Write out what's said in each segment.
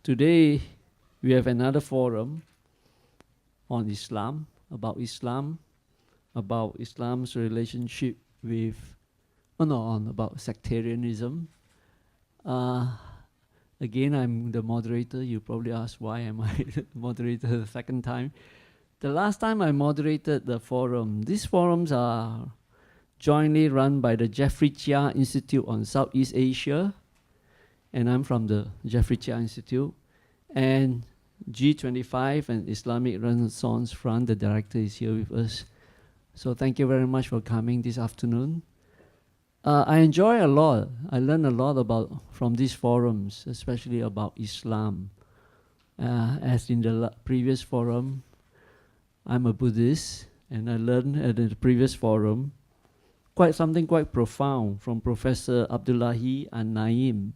Today, we have another forum on Islam, about Islam's relationship with, about sectarianism. Again, I'm the moderator. You probably ask, why am I the moderator the second time? The last time I moderated the forum, these forums are jointly run by the Jeffrey Cheah Institute on Southeast Asia, and I'm from the Jeffrey Cheah Institute, and G25 and Islamic Renaissance Front, the director is here with us. So thank you very much for coming this afternoon. I enjoy a lot. I learn a lot from these forums, especially about Islam. As in the previous forum, I'm a Buddhist, and I learned at the previous forum something quite profound from Professor Abdullahi An-Naim.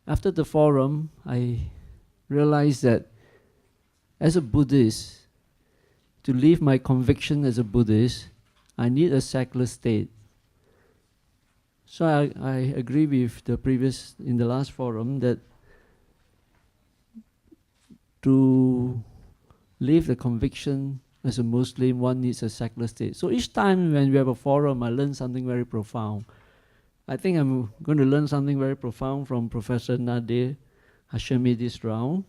After the forum, I realized that as a Buddhist, to live my conviction as a Buddhist, I need a secular state. So I agree with in the last forum, that to live the conviction as a Muslim, one needs a secular state. So each time when we have a forum, I learn something very profound. I think I'm going to learn something very profound from Professor Nader Hashemi this round.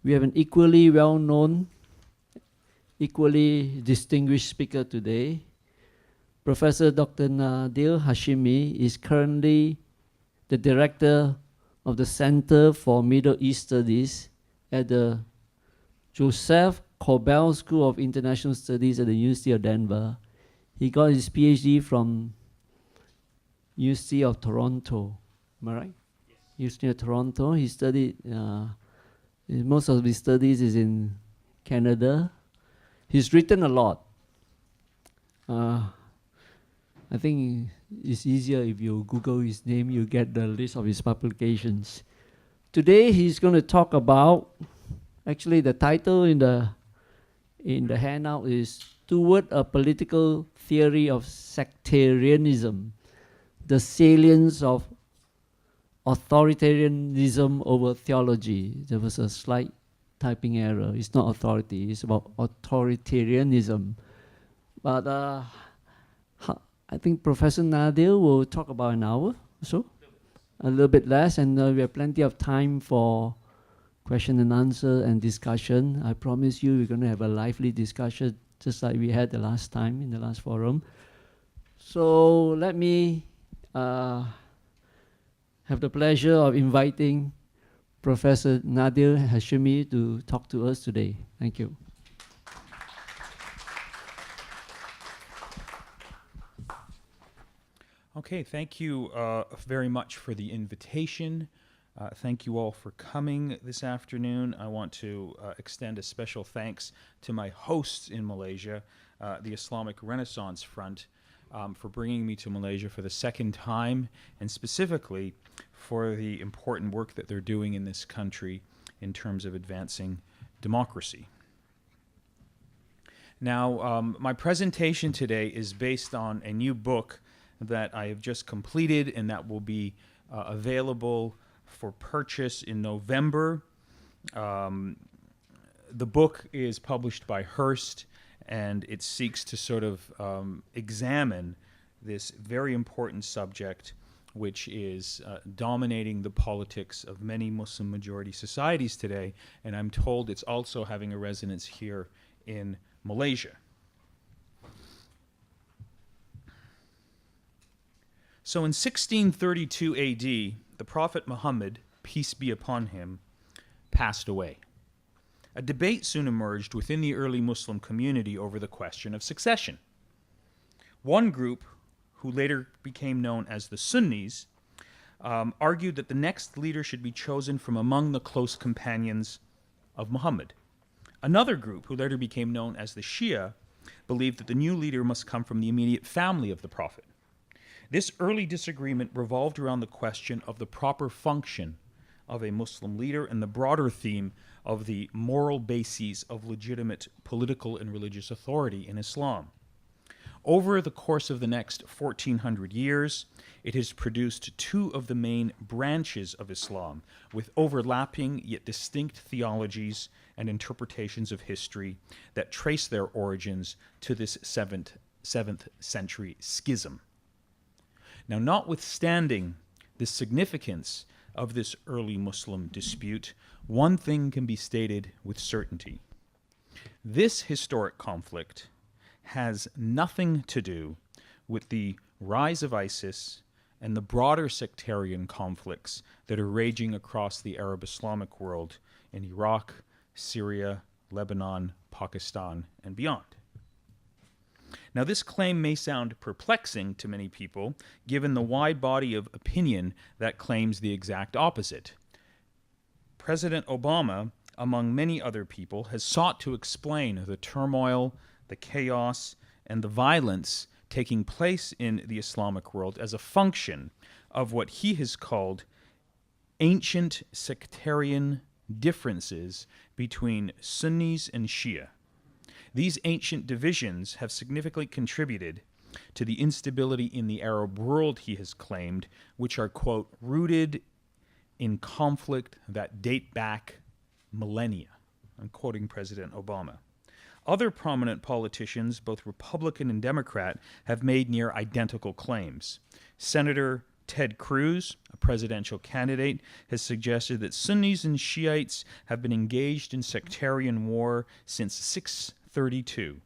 We have an equally well-known, equally distinguished speaker today. Professor Dr. Nader Hashemi is currently the director of the Center for Middle East Studies at the Joseph Corbell School of International Studies at the University of Denver. He got his PhD from University of Toronto. Am I right? Yes. University of Toronto. He studied, most of his studies is in Canada. He's written a lot. I think it's easier if you Google his name, you get the list of his publications. Today he's going to talk about, actually the title in the handout is Toward a Political Theory of Sectarianism, the Salience of Authoritarianism over Theology. There was a slight typing error. It's not authority, it's about authoritarianism. But I think Professor Nader will talk about an hour or so, a little bit less, and we have plenty of time for question and answer and discussion. I promise you we're going to have a lively discussion, just like we had the last time in the last forum. So let me have the pleasure of inviting Professor Nader Hashemi to talk to us today. Thank you. Okay, thank you very much for the invitation. Thank you all for coming this afternoon. I want to extend a special thanks to my hosts in Malaysia, the Islamic Renaissance Front, for bringing me to Malaysia for the second time, and specifically for the important work that they're doing in this country in terms of advancing democracy. Now, my presentation today is based on a new book that I have just completed, and that will be available for purchase in November. The book is published by Hearst, and it seeks to sort of examine this very important subject, which is dominating the politics of many Muslim majority societies today, and I'm told it's also having a resonance here in Malaysia. So in 1632 AD, the Prophet Muhammad, peace be upon him, passed away. A debate soon emerged within the early Muslim community over the question of succession. One group, who later became known as the Sunnis, argued that the next leader should be chosen from among the close companions of Muhammad. Another group, who later became known as the Shia, believed that the new leader must come from the immediate family of the Prophet. This early disagreement revolved around the question of the proper function of a Muslim leader and the broader theme of the moral bases of legitimate political and religious authority in Islam. Over the course of the next 1400 years, it has produced two of the main branches of Islam, with overlapping yet distinct theologies and interpretations of history that trace their origins to this 7th century schism. Now, notwithstanding the significance of this early Muslim dispute, one thing can be stated with certainty. This historic conflict has nothing to do with the rise of ISIS and the broader sectarian conflicts that are raging across the Arab Islamic world in Iraq, Syria, Lebanon, Pakistan, and beyond. Now, this claim may sound perplexing to many people, given the wide body of opinion that claims the exact opposite. President Obama, among many other people, has sought to explain the turmoil, the chaos, and the violence taking place in the Islamic world as a function of what he has called ancient sectarian differences between Sunnis and Shia. These ancient divisions have significantly contributed to the instability in the Arab world, he has claimed, which are, quote, rooted in conflict that date back millennia. I'm quoting President Obama. Other prominent politicians, both Republican and Democrat, have made near identical claims. Senator Ted Cruz, a presidential candidate, has suggested that Sunnis and Shiites have been engaged in sectarian war since 632.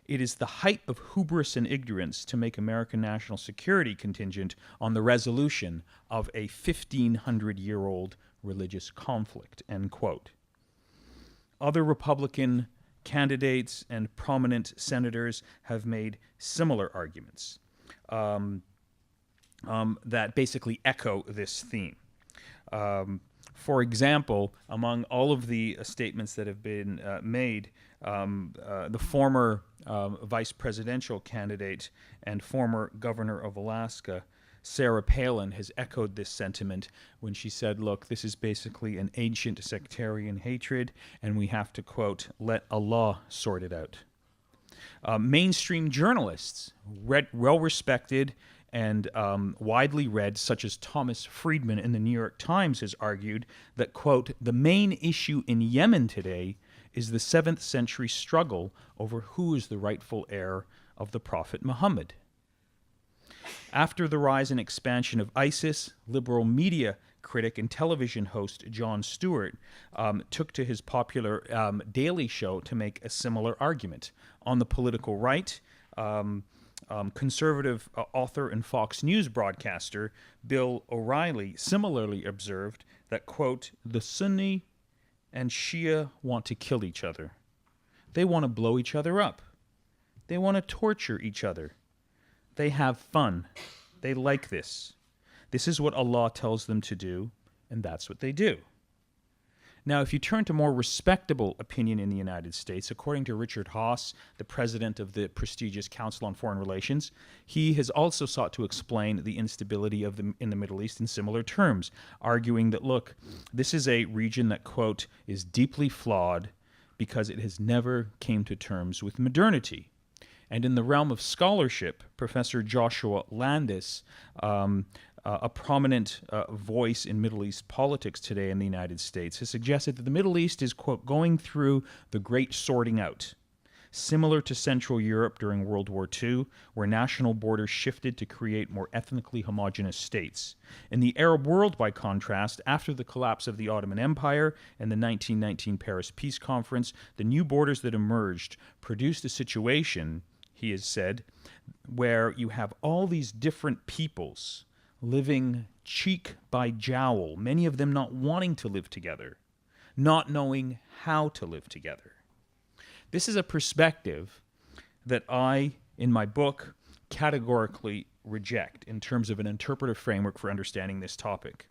It is the height of hubris and ignorance to make American national security contingent on the resolution of a 1,500-year-old religious conflict, end quote. Other Republican candidates and prominent senators have made similar arguments that basically echo this theme. For example, among all of the statements that have been made, the former vice presidential candidate and former governor of Alaska, Sarah Palin, has echoed this sentiment when she said, look, this is basically an ancient sectarian hatred, and we have to, quote, let Allah sort it out. Mainstream journalists, well-respected and widely read, such as Thomas Friedman in the New York Times, has argued that, quote, the main issue in Yemen today is the 7th century struggle over who is the rightful heir of the Prophet Muhammad. After the rise and expansion of ISIS, liberal media critic and television host Jon Stewart took to his popular Daily Show to make a similar argument. On the political right, conservative author and Fox News broadcaster Bill O'Reilly similarly observed that, quote, the Sunni and Shia want to kill each other. They want to blow each other up. They want to torture each other. They have fun. They like this. This is what Allah tells them to do, and that's what they do. Now, if you turn to more respectable opinion in the United States, according to Richard Haass, the president of the prestigious Council on Foreign Relations, he has also sought to explain the instability in the Middle East in similar terms, arguing that, look, this is a region that, quote, is deeply flawed because it has never came to terms with modernity. And in the realm of scholarship, Professor Joshua Landis, a prominent voice in Middle East politics today in the United States, has suggested that the Middle East is, quote, going through the great sorting out, similar to Central Europe during World War II, where national borders shifted to create more ethnically homogeneous states. In the Arab world, by contrast, after the collapse of the Ottoman Empire and the 1919 Paris Peace Conference, the new borders that emerged produced a situation, he has said, where you have all these different peoples living cheek by jowl, many of them not wanting to live together, not knowing how to live together. This is a perspective that I, in my book, categorically reject in terms of an interpretive framework for understanding this topic.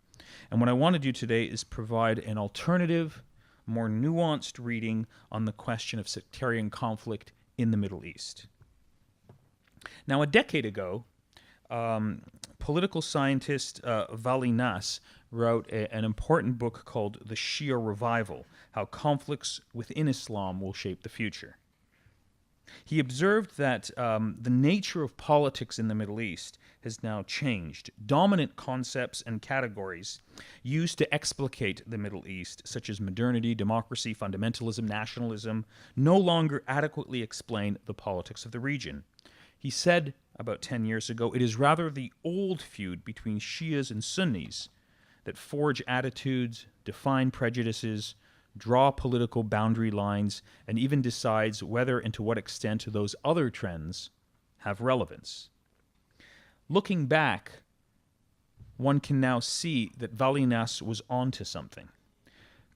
And what I want to do today is provide an alternative, more nuanced reading on the question of sectarian conflict in the Middle East. Now, a decade ago, political scientist Vali Nas wrote an important book called The Shia Revival, How Conflicts Within Islam Will Shape the Future. He observed that the nature of politics in the Middle East has now changed. Dominant concepts and categories used to explicate the Middle East, such as modernity, democracy, fundamentalism, nationalism, no longer adequately explain the politics of the region. He said about 10 years ago, it is rather the old feud between Shias and Sunnis that forge attitudes, define prejudices, draw political boundary lines, and even decides whether and to what extent those other trends have relevance. Looking back, one can now see that Valinas was onto something.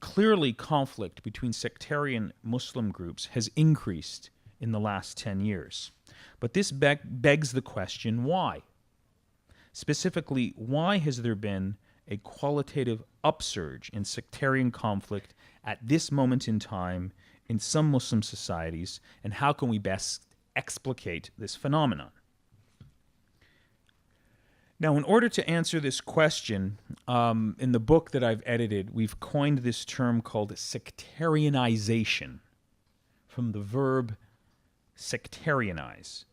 Clearly, conflict between sectarian Muslim groups has increased in the last 10 years. But this begs the question, why? Specifically, why has there been a qualitative upsurge in sectarian conflict at this moment in time in some Muslim societies, and how can we best explicate this phenomenon? Now, in order to answer this question, in the book that I've edited, we've coined this term called sectarianization, from the verb sectarianize.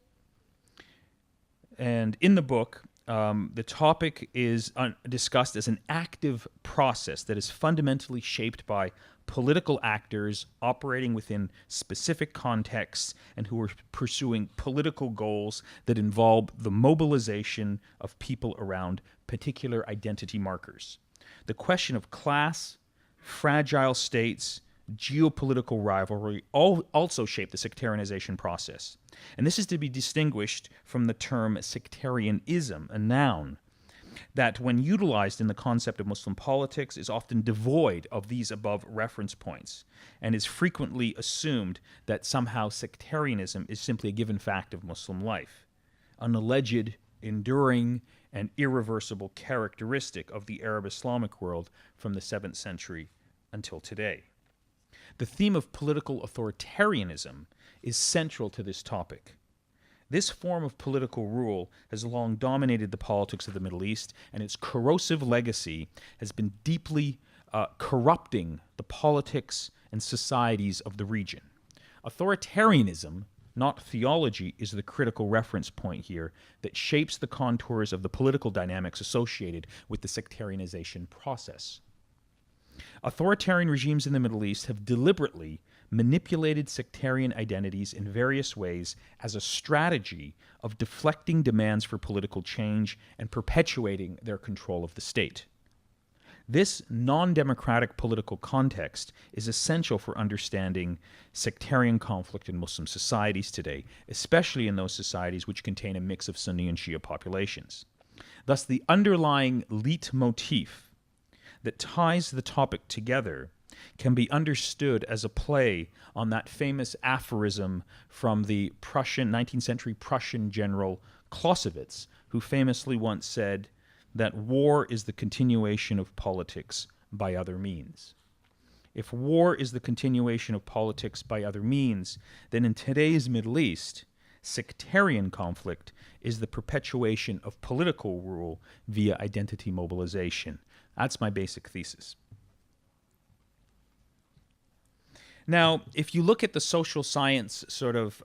And in the book, the topic is discussed as an active process that is fundamentally shaped by political actors operating within specific contexts and who are pursuing political goals that involve the mobilization of people around particular identity markers. The question of class, fragile states, geopolitical rivalry also shape the sectarianization process. And this is to be distinguished from the term sectarianism, a noun, that when utilized in the concept of Muslim politics is often devoid of these above reference points and is frequently assumed that somehow sectarianism is simply a given fact of Muslim life, an alleged, enduring, and irreversible characteristic of the Arab Islamic world from the 7th century until today. The theme of political authoritarianism is central to this topic. This form of political rule has long dominated the politics of the Middle East, and its corrosive legacy has been deeply corrupting the politics and societies of the region. Authoritarianism, not theology, is the critical reference point here that shapes the contours of the political dynamics associated with the sectarianization process. Authoritarian regimes in the Middle East have deliberately manipulated sectarian identities in various ways as a strategy of deflecting demands for political change and perpetuating their control of the state. This non-democratic political context is essential for understanding sectarian conflict in Muslim societies today, especially in those societies which contain a mix of Sunni and Shia populations. Thus, the underlying leitmotif that ties the topic together can be understood as a play on that famous aphorism from the 19th century Prussian general Clausewitz, who famously once said that war is the continuation of politics by other means. If war is the continuation of politics by other means, then in today's Middle East, sectarian conflict is the perpetuation of political rule via identity mobilization. That's my basic thesis. Now, if you look at the social science sort of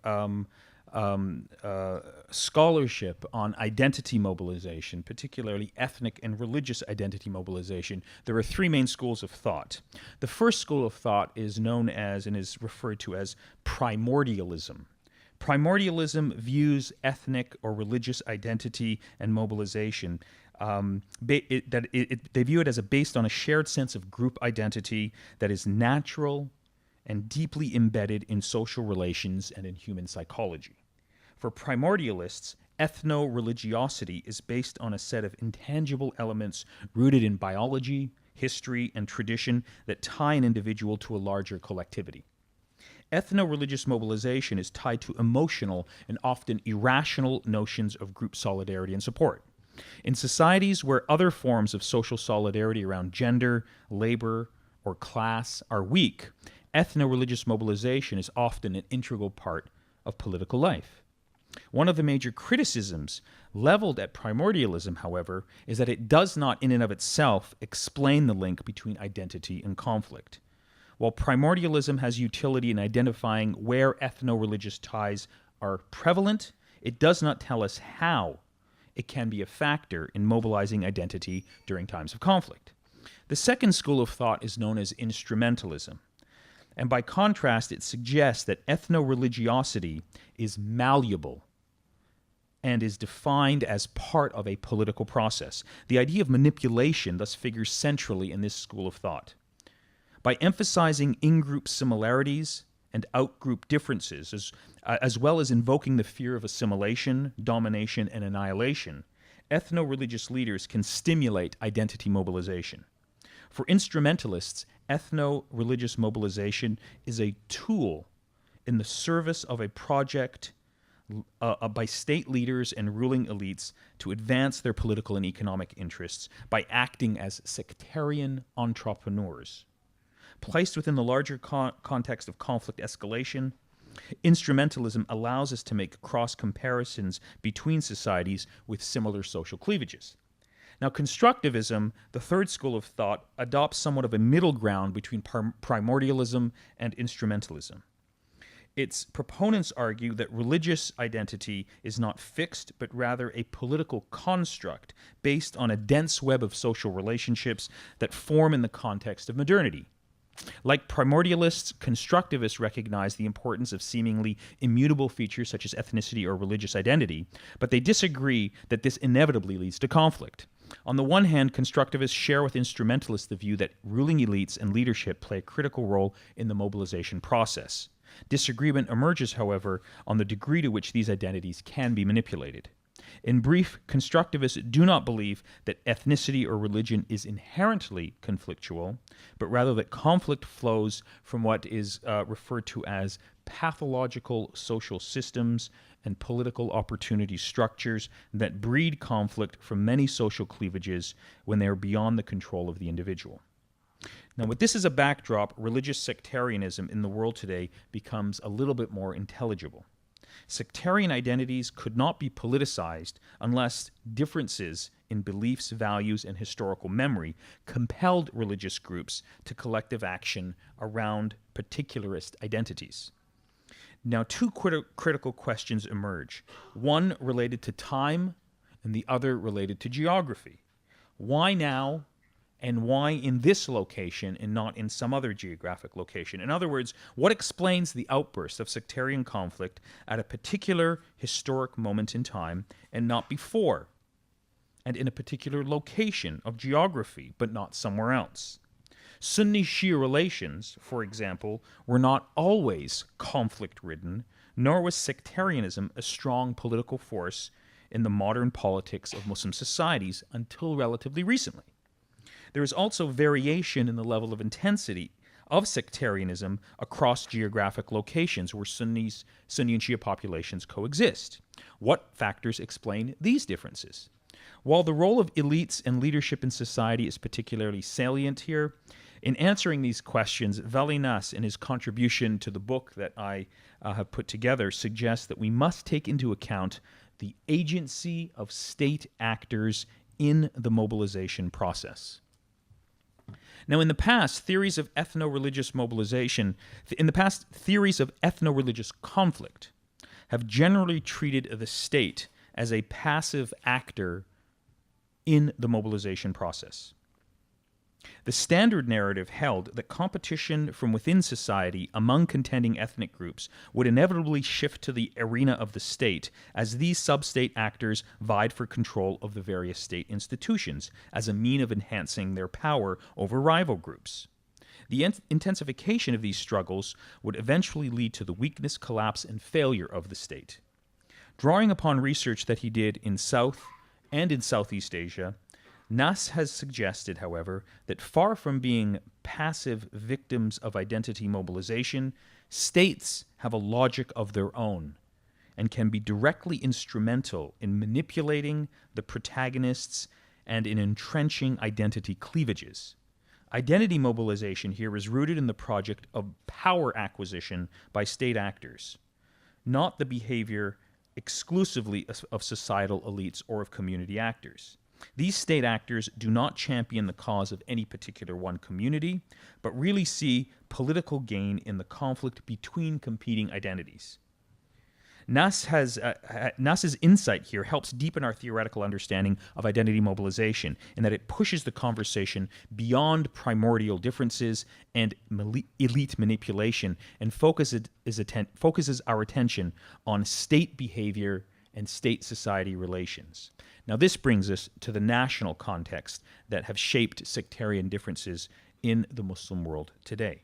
scholarship on identity mobilization, particularly ethnic and religious identity mobilization, there are three main schools of thought. The first school of thought is known as and is referred to as primordialism. Primordialism views ethnic or religious identity and mobilization. They view it as based on a shared sense of group identity that is natural and deeply embedded in social relations and in human psychology. For primordialists, ethno-religiosity is based on a set of intangible elements rooted in biology, history, and tradition that tie an individual to a larger collectivity. Ethno-religious mobilization is tied to emotional and often irrational notions of group solidarity and support. In societies where other forms of social solidarity around gender, labor, or class are weak, ethno-religious mobilization is often an integral part of political life. One of the major criticisms leveled at primordialism, however, is that it does not in and of itself explain the link between identity and conflict. While primordialism has utility in identifying where ethno-religious ties are prevalent, it does not tell us how it can be a factor in mobilizing identity during times of conflict. The second school of thought is known as instrumentalism. And by contrast, it suggests that ethno-religiosity is malleable and is defined as part of a political process. The idea of manipulation thus figures centrally in this school of thought. By emphasizing in-group similarities and out-group differences, as well as invoking the fear of assimilation, domination, and annihilation, ethno-religious leaders can stimulate identity mobilization. For instrumentalists, ethno-religious mobilization is a tool in the service of a project by state leaders and ruling elites to advance their political and economic interests by acting as sectarian entrepreneurs. Placed within the larger context of conflict escalation, instrumentalism allows us to make cross-comparisons between societies with similar social cleavages. Now, constructivism, the third school of thought, adopts somewhat of a middle ground between primordialism and instrumentalism. Its proponents argue that religious identity is not fixed, but rather a political construct based on a dense web of social relationships that form in the context of modernity. Like primordialists, constructivists recognize the importance of seemingly immutable features such as ethnicity or religious identity, but they disagree that this inevitably leads to conflict. On the one hand, constructivists share with instrumentalists the view that ruling elites and leadership play a critical role in the mobilization process. Disagreement emerges, however, on the degree to which these identities can be manipulated. In brief, constructivists do not believe that ethnicity or religion is inherently conflictual, but rather that conflict flows from what is referred to as pathological social systems and political opportunity structures that breed conflict from many social cleavages when they are beyond the control of the individual. Now, with this as a backdrop, religious sectarianism in the world today becomes a little bit more intelligible. Sectarian identities could not be politicized unless differences in beliefs, values, and historical memory compelled religious groups to collective action around particularist identities. Now, two critical questions emerge, one related to time and the other related to geography. Why now? And why in this location and not in some other geographic location? In other words, what explains the outburst of sectarian conflict at a particular historic moment in time and not before, and in a particular location of geography, but not somewhere else? Sunni-Shia relations, for example, were not always conflict-ridden, nor was sectarianism a strong political force in the modern politics of Muslim societies until relatively recently. There is also variation in the level of intensity of sectarianism across geographic locations where Sunni and Shia populations coexist. What factors explain these differences? While the role of elites and leadership in society is particularly salient here, in answering these questions, Valinas, in his contribution to the book that I have put together, suggests that we must take into account the agency of state actors in the mobilization process. Now, in the past, theories of ethno-religious conflict have generally treated the state as a passive actor in the mobilization process. The standard narrative held that competition from within society among contending ethnic groups would inevitably shift to the arena of the state as these sub-state actors vied for control of the various state institutions as a mean of enhancing their power over rival groups. The intensification of these struggles would eventually lead to the weakness, collapse, and failure of the state. Drawing upon research that he did in South and in Southeast Asia, Nass has suggested, however, that far from being passive victims of identity mobilization, states have a logic of their own and can be directly instrumental in manipulating the protagonists and in entrenching identity cleavages. Identity mobilization here is rooted in the project of power acquisition by state actors, not the behavior exclusively of societal elites or of community actors. These state actors do not champion the cause of any particular one community, but really see political gain in the conflict between competing identities. Nas's insight here helps deepen our theoretical understanding of identity mobilization in that it pushes the conversation beyond primordial differences and elite manipulation and focuses our attention on state behavior and state-society relations. Now, this brings us to the national context that have shaped sectarian differences in the Muslim world today.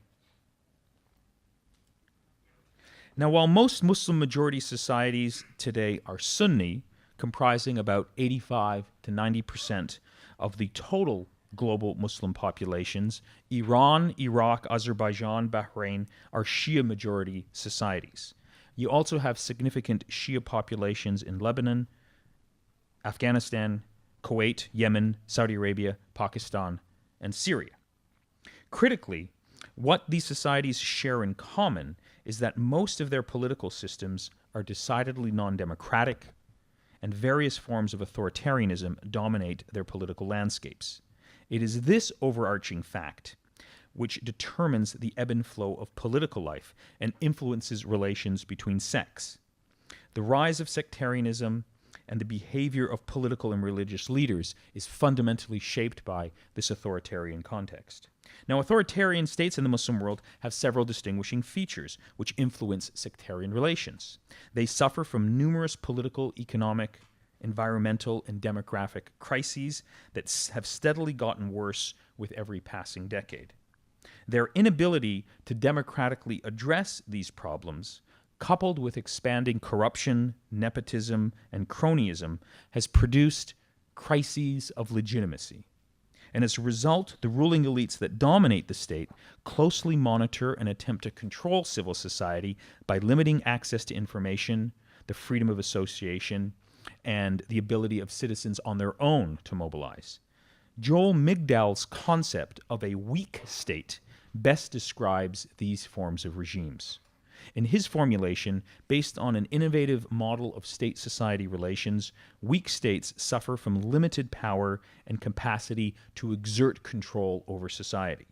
Now, while most Muslim majority societies today are Sunni, comprising about 85 to 90% of the total global Muslim populations, Iran, Iraq, Azerbaijan, Bahrain are Shia majority societies. You also have significant Shia populations in Lebanon, Afghanistan, Kuwait, Yemen, Saudi Arabia, Pakistan, and Syria. Critically, what these societies share in common is that most of their political systems are decidedly non-democratic, and various forms of authoritarianism dominate their political landscapes. It is this overarching fact which determines the ebb and flow of political life and influences relations between sects. The rise of sectarianism and the behavior of political and religious leaders is fundamentally shaped by this authoritarian context. Now, authoritarian states in the Muslim world have several distinguishing features which influence sectarian relations. They suffer from numerous political, economic, environmental, and demographic crises that have steadily gotten worse with every passing decade. Their inability to democratically address these problems, coupled with expanding corruption, nepotism, and cronyism, has produced crises of legitimacy. And as a result, the ruling elites that dominate the state closely monitor and attempt to control civil society by limiting access to information, the freedom of association, and the ability of citizens on their own to mobilize. Joel Migdal's concept of a weak state best describes these forms of regimes. In his formulation, based on an innovative model of state-society relations, weak states suffer from limited power and capacity to exert control over society.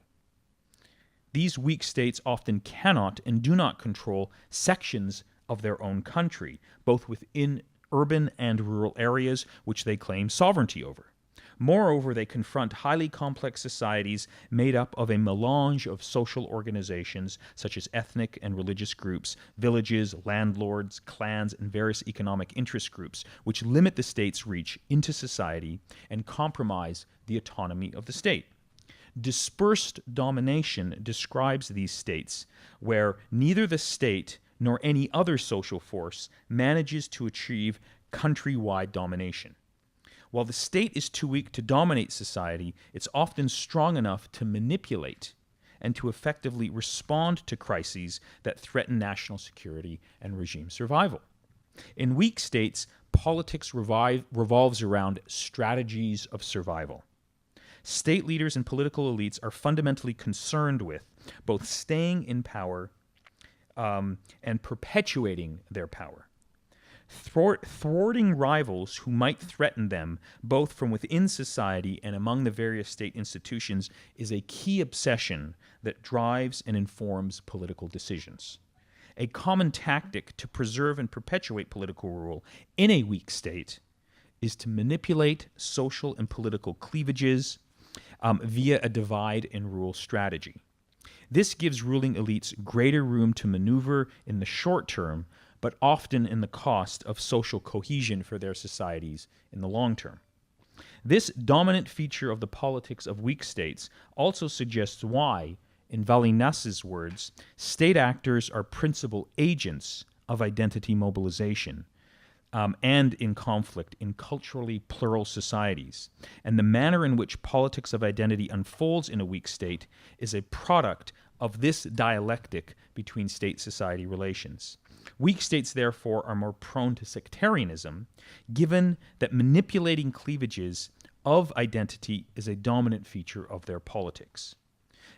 These weak states often cannot and do not control sections of their own country, both within urban and rural areas which they claim sovereignty over. Moreover, they confront highly complex societies made up of a melange of social organizations such as ethnic and religious groups, villages, landlords, clans, and various economic interest groups, which limit the state's reach into society and compromise the autonomy of the state. Dispersed domination describes these states where neither the state nor any other social force manages to achieve countrywide domination. While the state is too weak to dominate society, it's often strong enough to manipulate and to effectively respond to crises that threaten national security and regime survival. In weak states, politics revolves around strategies of survival. State leaders and political elites are fundamentally concerned with both staying in power and perpetuating their power. Thwarting rivals who might threaten them, both from within society and among the various state institutions, is a key obsession that drives and informs political decisions. A common tactic to preserve and perpetuate political rule in a weak state is to manipulate social and political cleavages via a divide and rule strategy. This gives ruling elites greater room to maneuver in the short term, but often in the cost of social cohesion for their societies in the long term. This dominant feature of the politics of weak states also suggests why, in Vali Nas's words, state actors are principal agents of identity mobilization and in conflict in culturally plural societies, and the manner in which politics of identity unfolds in a weak state is a product of this dialectic between state-society relations. Weak states, therefore, are more prone to sectarianism, given that manipulating cleavages of identity is a dominant feature of their politics.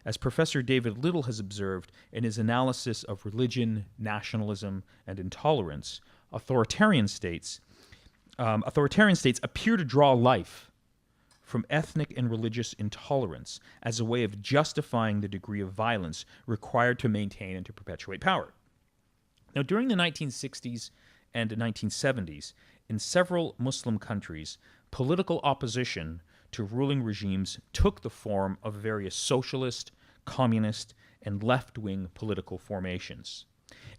As Professor David Little has observed in his analysis of religion, nationalism, and intolerance, authoritarian states appear to draw life from ethnic and religious intolerance as a way of justifying the degree of violence required to maintain and to perpetuate power. Now, during the 1960s and 1970s, in several Muslim countries, political opposition to ruling regimes took the form of various socialist, communist, and left-wing political formations.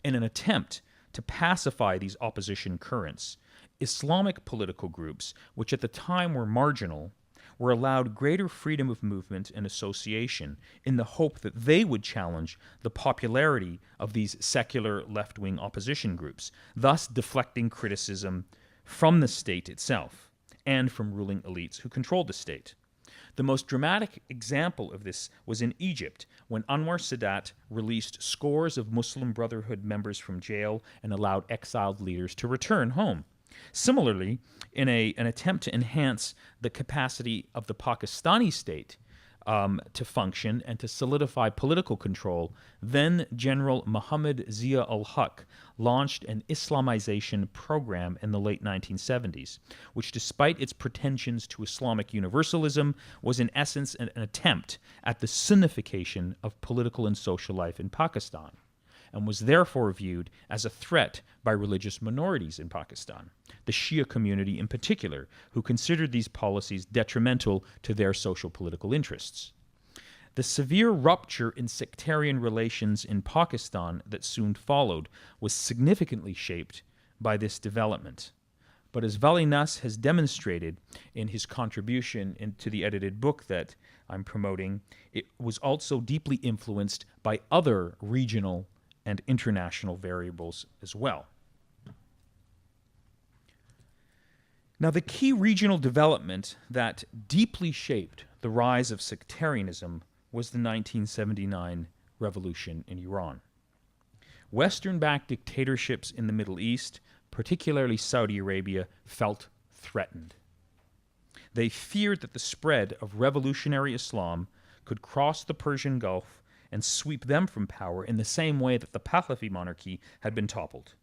In an attempt to pacify these opposition currents, Islamic political groups, which at the time were marginal, were allowed greater freedom of movement and association in the hope that they would challenge the popularity of these secular left-wing opposition groups, thus deflecting criticism from the state itself and from ruling elites who controlled the state. The most dramatic example of this was in Egypt, when Anwar Sadat released scores of Muslim Brotherhood members from jail and allowed exiled leaders to return home. Similarly, in an attempt to enhance the capacity of the Pakistani state to function and to solidify political control, then General Muhammad Zia ul-Haq launched an Islamization program in the late 1970s, which, despite its pretensions to Islamic universalism, was in essence an attempt at the Sunnification of political and social life in Pakistan, and was therefore viewed as a threat by religious minorities in Pakistan, the Shia community in particular, who considered these policies detrimental to their social political interests. The severe rupture in sectarian relations in Pakistan that soon followed was significantly shaped by this development. But as Vali Nas has demonstrated in his contribution to the edited book that I'm promoting, it was also deeply influenced by other regional and international variables as well. Now, the key regional development that deeply shaped the rise of sectarianism was the 1979 revolution in Iran. Western-backed dictatorships in the Middle East, particularly Saudi Arabia, felt threatened. They feared that the spread of revolutionary Islam could cross the Persian Gulf and sweep them from power in the same way that the Pahlavi monarchy had been toppled.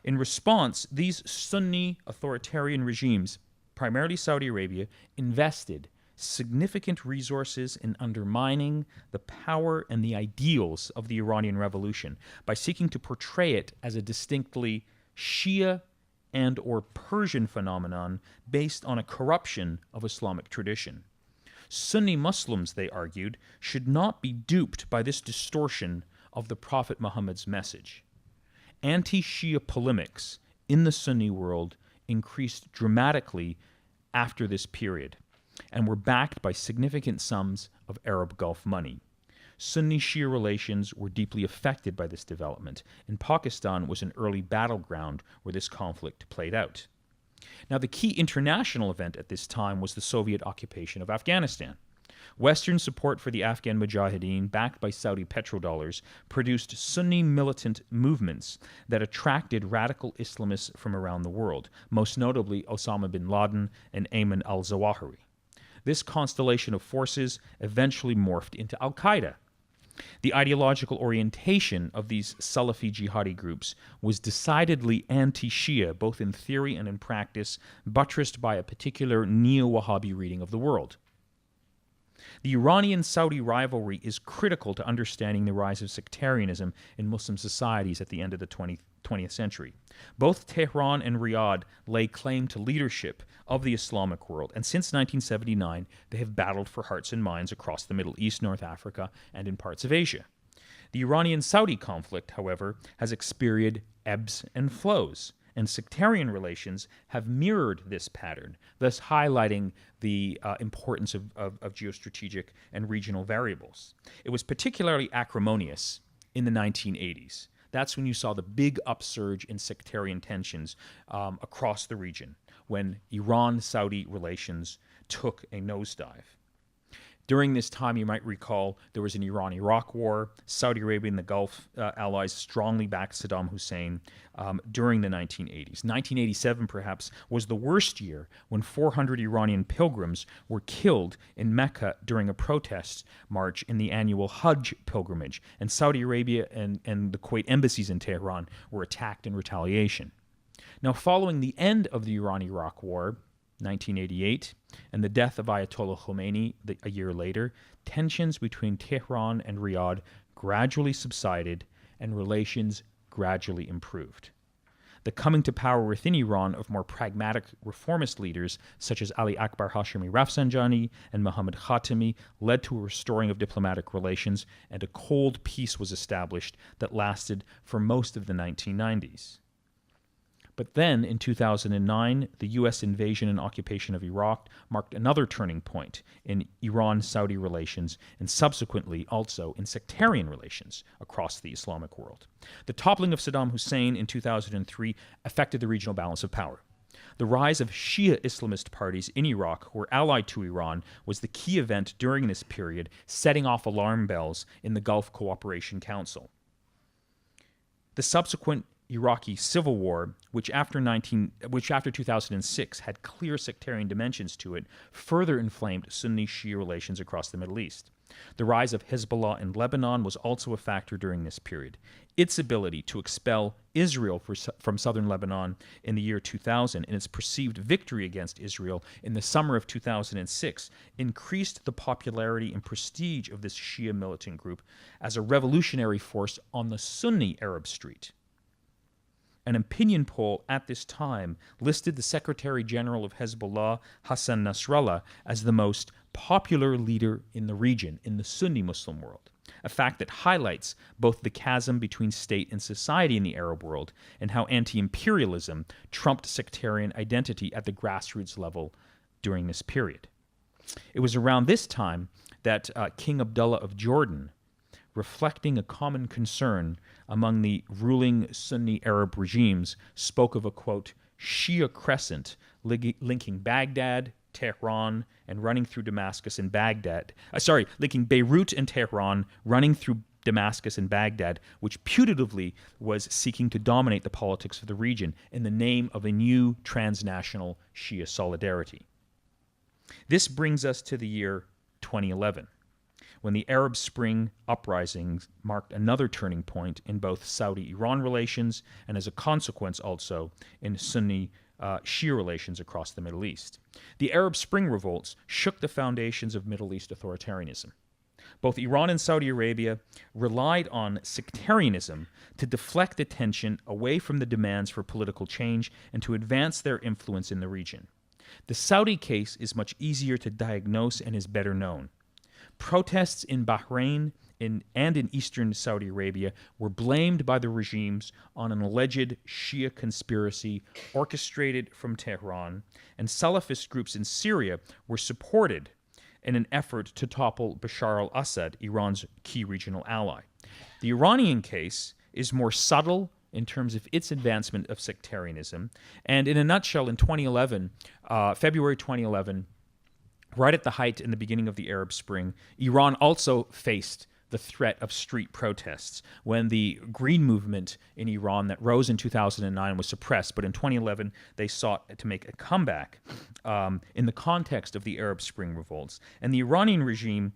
In response, these Sunni authoritarian regimes, primarily Saudi Arabia, invested significant resources in undermining the power and the ideals of the Iranian Revolution by seeking to portray it as a distinctly Shia and or Persian phenomenon based on a corruption of Islamic tradition. Sunni Muslims, they argued, should not be duped by this distortion of the Prophet Muhammad's message. Anti-Shia polemics in the Sunni world increased dramatically after this period and were backed by significant sums of Arab Gulf money. Sunni-Shia relations were deeply affected by this development, and Pakistan was an early battleground where this conflict played out. Now, the key international event at this time was the Soviet occupation of Afghanistan. Western support for the Afghan Mujahideen, backed by Saudi petrodollars, produced Sunni militant movements that attracted radical Islamists from around the world, most notably Osama bin Laden and Ayman al-Zawahiri. This constellation of forces eventually morphed into al-Qaeda. The ideological orientation of these Salafi jihadi groups was decidedly anti-Shia, both in theory and in practice, buttressed by a particular neo-Wahhabi reading of the world. The Iranian-Saudi rivalry is critical to understanding the rise of sectarianism in Muslim societies at the end of the 20th century. Both Tehran and Riyadh lay claim to leadership of the Islamic world, and since 1979, they have battled for hearts and minds across the Middle East, North Africa, and in parts of Asia. The Iranian-Saudi conflict, however, has experienced ebbs and flows, and sectarian relations have mirrored this pattern, thus highlighting the importance of geostrategic and regional variables. It was particularly acrimonious in the 1980s. That's when you saw the big upsurge in sectarian tensions across the region, when Iran-Saudi relations took a nosedive. During this time, you might recall, there was an Iran-Iraq war. Saudi Arabia and the Gulf allies strongly backed Saddam Hussein during the 1980s. 1987, perhaps, was the worst year when 400 Iranian pilgrims were killed in Mecca during a protest march in the annual Hajj pilgrimage, and Saudi Arabia and the Kuwait embassies in Tehran were attacked in retaliation. Now, following the end of the Iran-Iraq war, 1988, and the death of Ayatollah Khomeini a year later, tensions between Tehran and Riyadh gradually subsided and relations gradually improved. The coming to power within Iran of more pragmatic reformist leaders such as Ali Akbar Hashemi Rafsanjani and Mohammad Khatami led to a restoring of diplomatic relations, and a cold peace was established that lasted for most of the 1990s. But then, in 2009, the U.S. invasion and occupation of Iraq marked another turning point in Iran-Saudi relations, and subsequently also in sectarian relations across the Islamic world. The toppling of Saddam Hussein in 2003 affected the regional balance of power. The rise of Shia Islamist parties in Iraq, who were allied to Iran, was the key event during this period, setting off alarm bells in the Gulf Cooperation Council. The subsequent Iraqi civil war, which after 2006 had clear sectarian dimensions to it, further inflamed Sunni-Shia relations across the Middle East. The rise of Hezbollah in Lebanon was also a factor during this period. Its ability to expel Israel from southern Lebanon in the year 2000 and its perceived victory against Israel in the summer of 2006 increased the popularity and prestige of this Shia militant group as a revolutionary force on the Sunni Arab street. An opinion poll at this time listed the Secretary General of Hezbollah, Hassan Nasrallah, as the most popular leader in the region, in the Sunni Muslim world, a fact that highlights both the chasm between state and society in the Arab world and how anti-imperialism trumped sectarian identity at the grassroots level during this period. It was around this time that King Abdullah of Jordan, reflecting a common concern among the ruling Sunni Arab regimes, spoke of a, quote, Shia crescent linking Baghdad, Tehran, and running through Damascus and linking Beirut and Tehran, running through Damascus and Baghdad, which putatively was seeking to dominate the politics of the region in the name of a new transnational Shia solidarity. This brings us to the year 2011. When the Arab Spring uprisings marked another turning point in both Saudi-Iran relations and, as a consequence, also in Sunni-Shia relations across the Middle East. The Arab Spring revolts shook the foundations of Middle East authoritarianism. Both Iran and Saudi Arabia relied on sectarianism to deflect attention away from the demands for political change and to advance their influence in the region. The Saudi case is much easier to diagnose and is better known. Protests in Bahrain and in eastern Saudi Arabia were blamed by the regimes on an alleged Shia conspiracy orchestrated from Tehran, and Salafist groups in Syria were supported in an effort to topple Bashar al-Assad, Iran's key regional ally. The Iranian case is more subtle in terms of its advancement of sectarianism, and in a nutshell, in 2011, February 2011, right at the height and the beginning of the Arab Spring, Iran also faced the threat of street protests when the Green movement in Iran that rose in 2009 was suppressed. But in 2011, they sought to make a comeback in the context of the Arab Spring revolts. And the Iranian regime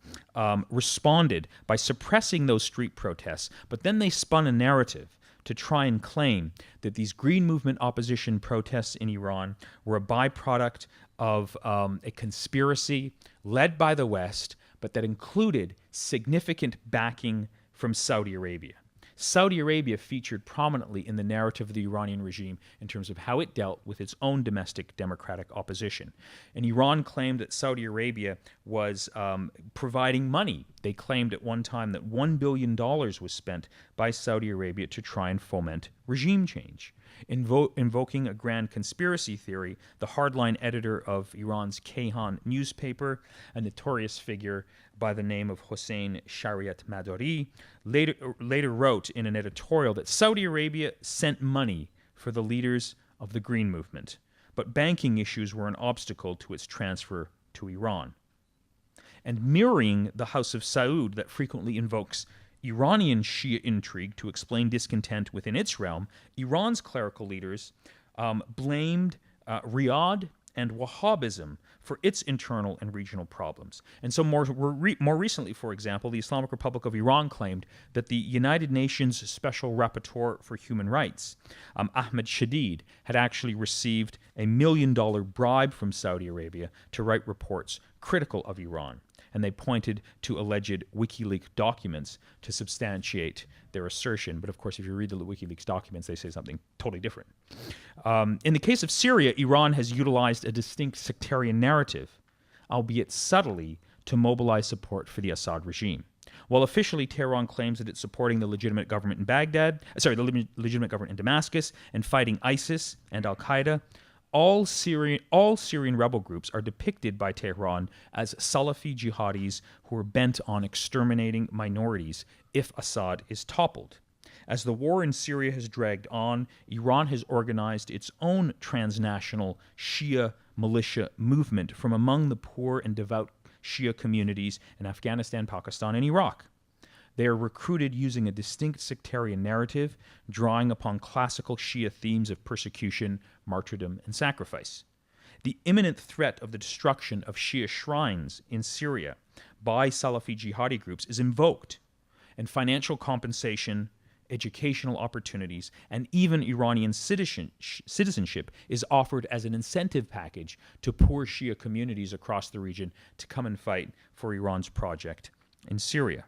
responded by suppressing those street protests, but then they spun a narrative to try and claim that these Green movement opposition protests in Iran were a byproduct of a conspiracy led by the West, but that included significant backing from Saudi Arabia. Saudi Arabia featured prominently in the narrative of the Iranian regime in terms of how it dealt with its own domestic democratic opposition. And Iran claimed that Saudi Arabia was providing money. They claimed at one time that $1 billion was spent by Saudi Arabia to try and foment regime change. Invoking a grand conspiracy theory, the hardline editor of Iran's Kayhan newspaper, a notorious figure by the name of Hossein Shariat Madari, later wrote in an editorial that Saudi Arabia sent money for the leaders of the Green movement, but banking issues were an obstacle to its transfer to Iran. And mirroring the House of Saud that frequently invokes Iranian Shia intrigue to explain discontent within its realm, Iran's clerical leaders blamed Riyadh and Wahhabism for its internal and regional problems. And so more recently, for example, the Islamic Republic of Iran claimed that the United Nations Special Rapporteur for Human Rights, Ahmed Shadid, had actually received $1 million bribe from Saudi Arabia to write reports critical of Iran. And they pointed to alleged WikiLeaks documents to substantiate their assertion. But of course, if you read the WikiLeaks documents, they say something totally different. In the case of Syria, Iran has utilized a distinct sectarian narrative, albeit subtly, to mobilize support for the Assad regime. While officially Tehran claims that it's supporting the legitimate government in legitimate government in Damascus and fighting ISIS and Al-Qaeda, all Syrian rebel groups are depicted by Tehran as Salafi jihadis who are bent on exterminating minorities if Assad is toppled. As the war in Syria has dragged on, Iran has organized its own transnational Shia militia movement from among the poor and devout Shia communities in Afghanistan, Pakistan, and Iraq. They are recruited using a distinct sectarian narrative, drawing upon classical Shia themes of persecution, martyrdom, and sacrifice. The imminent threat of the destruction of Shia shrines in Syria by Salafi jihadi groups is invoked, and financial compensation, educational opportunities, and even Iranian citizenship is offered as an incentive package to poor Shia communities across the region to come and fight for Iran's project in Syria.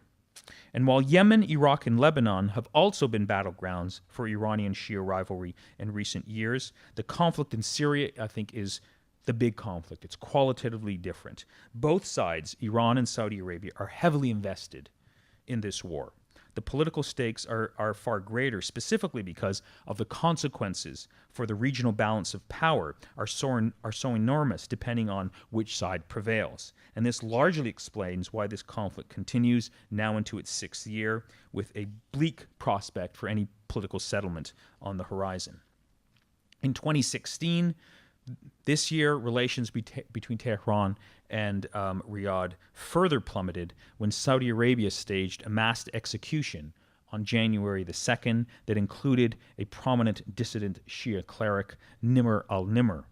And while Yemen, Iraq, and Lebanon have also been battlegrounds for Iranian Shia rivalry in recent years, the conflict in Syria, I think, is the big conflict. It's qualitatively different. Both sides, Iran and Saudi Arabia, are heavily invested in this war. The political stakes are far greater, specifically because of the consequences for the regional balance of power are so enormous depending on which side prevails. And this largely explains why this conflict continues now into its 6th year, with a bleak prospect for any political settlement on the horizon. In 2016, this year, relations between Tehran and Riyadh further plummeted when Saudi Arabia staged a mass execution on January the 2nd that included a prominent dissident Shia cleric, Nimr al-Nimr.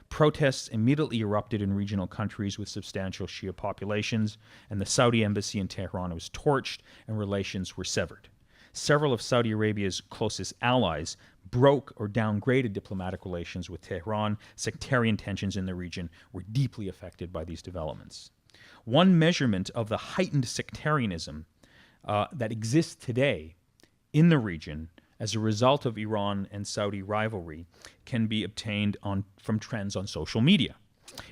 Protests immediately erupted in regional countries with substantial Shia populations, and the Saudi embassy in Tehran was torched and relations were severed. Several of Saudi Arabia's closest allies broke or downgraded diplomatic relations with Tehran. Sectarian tensions in the region were deeply affected by these developments. One measurement of the heightened sectarianism that exists today in the region as a result of Iran and Saudi rivalry can be obtained from trends on social media.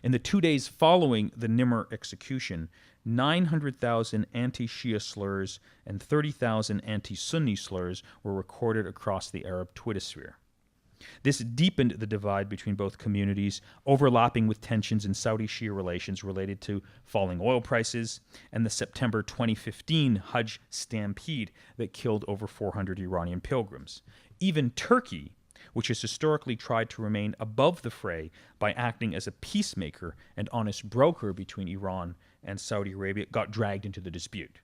In the 2 days following the Nimr execution, 900,000 anti-Shia slurs and 30,000 anti-Sunni slurs were recorded across the Arab Twittersphere. This deepened the divide between both communities, overlapping with tensions in Saudi-Shia relations related to falling oil prices and the September 2015 Hajj stampede that killed over 400 Iranian pilgrims. Even Turkey, which has historically tried to remain above the fray by acting as a peacemaker and honest broker between Iran and Saudi Arabia, got dragged into the dispute.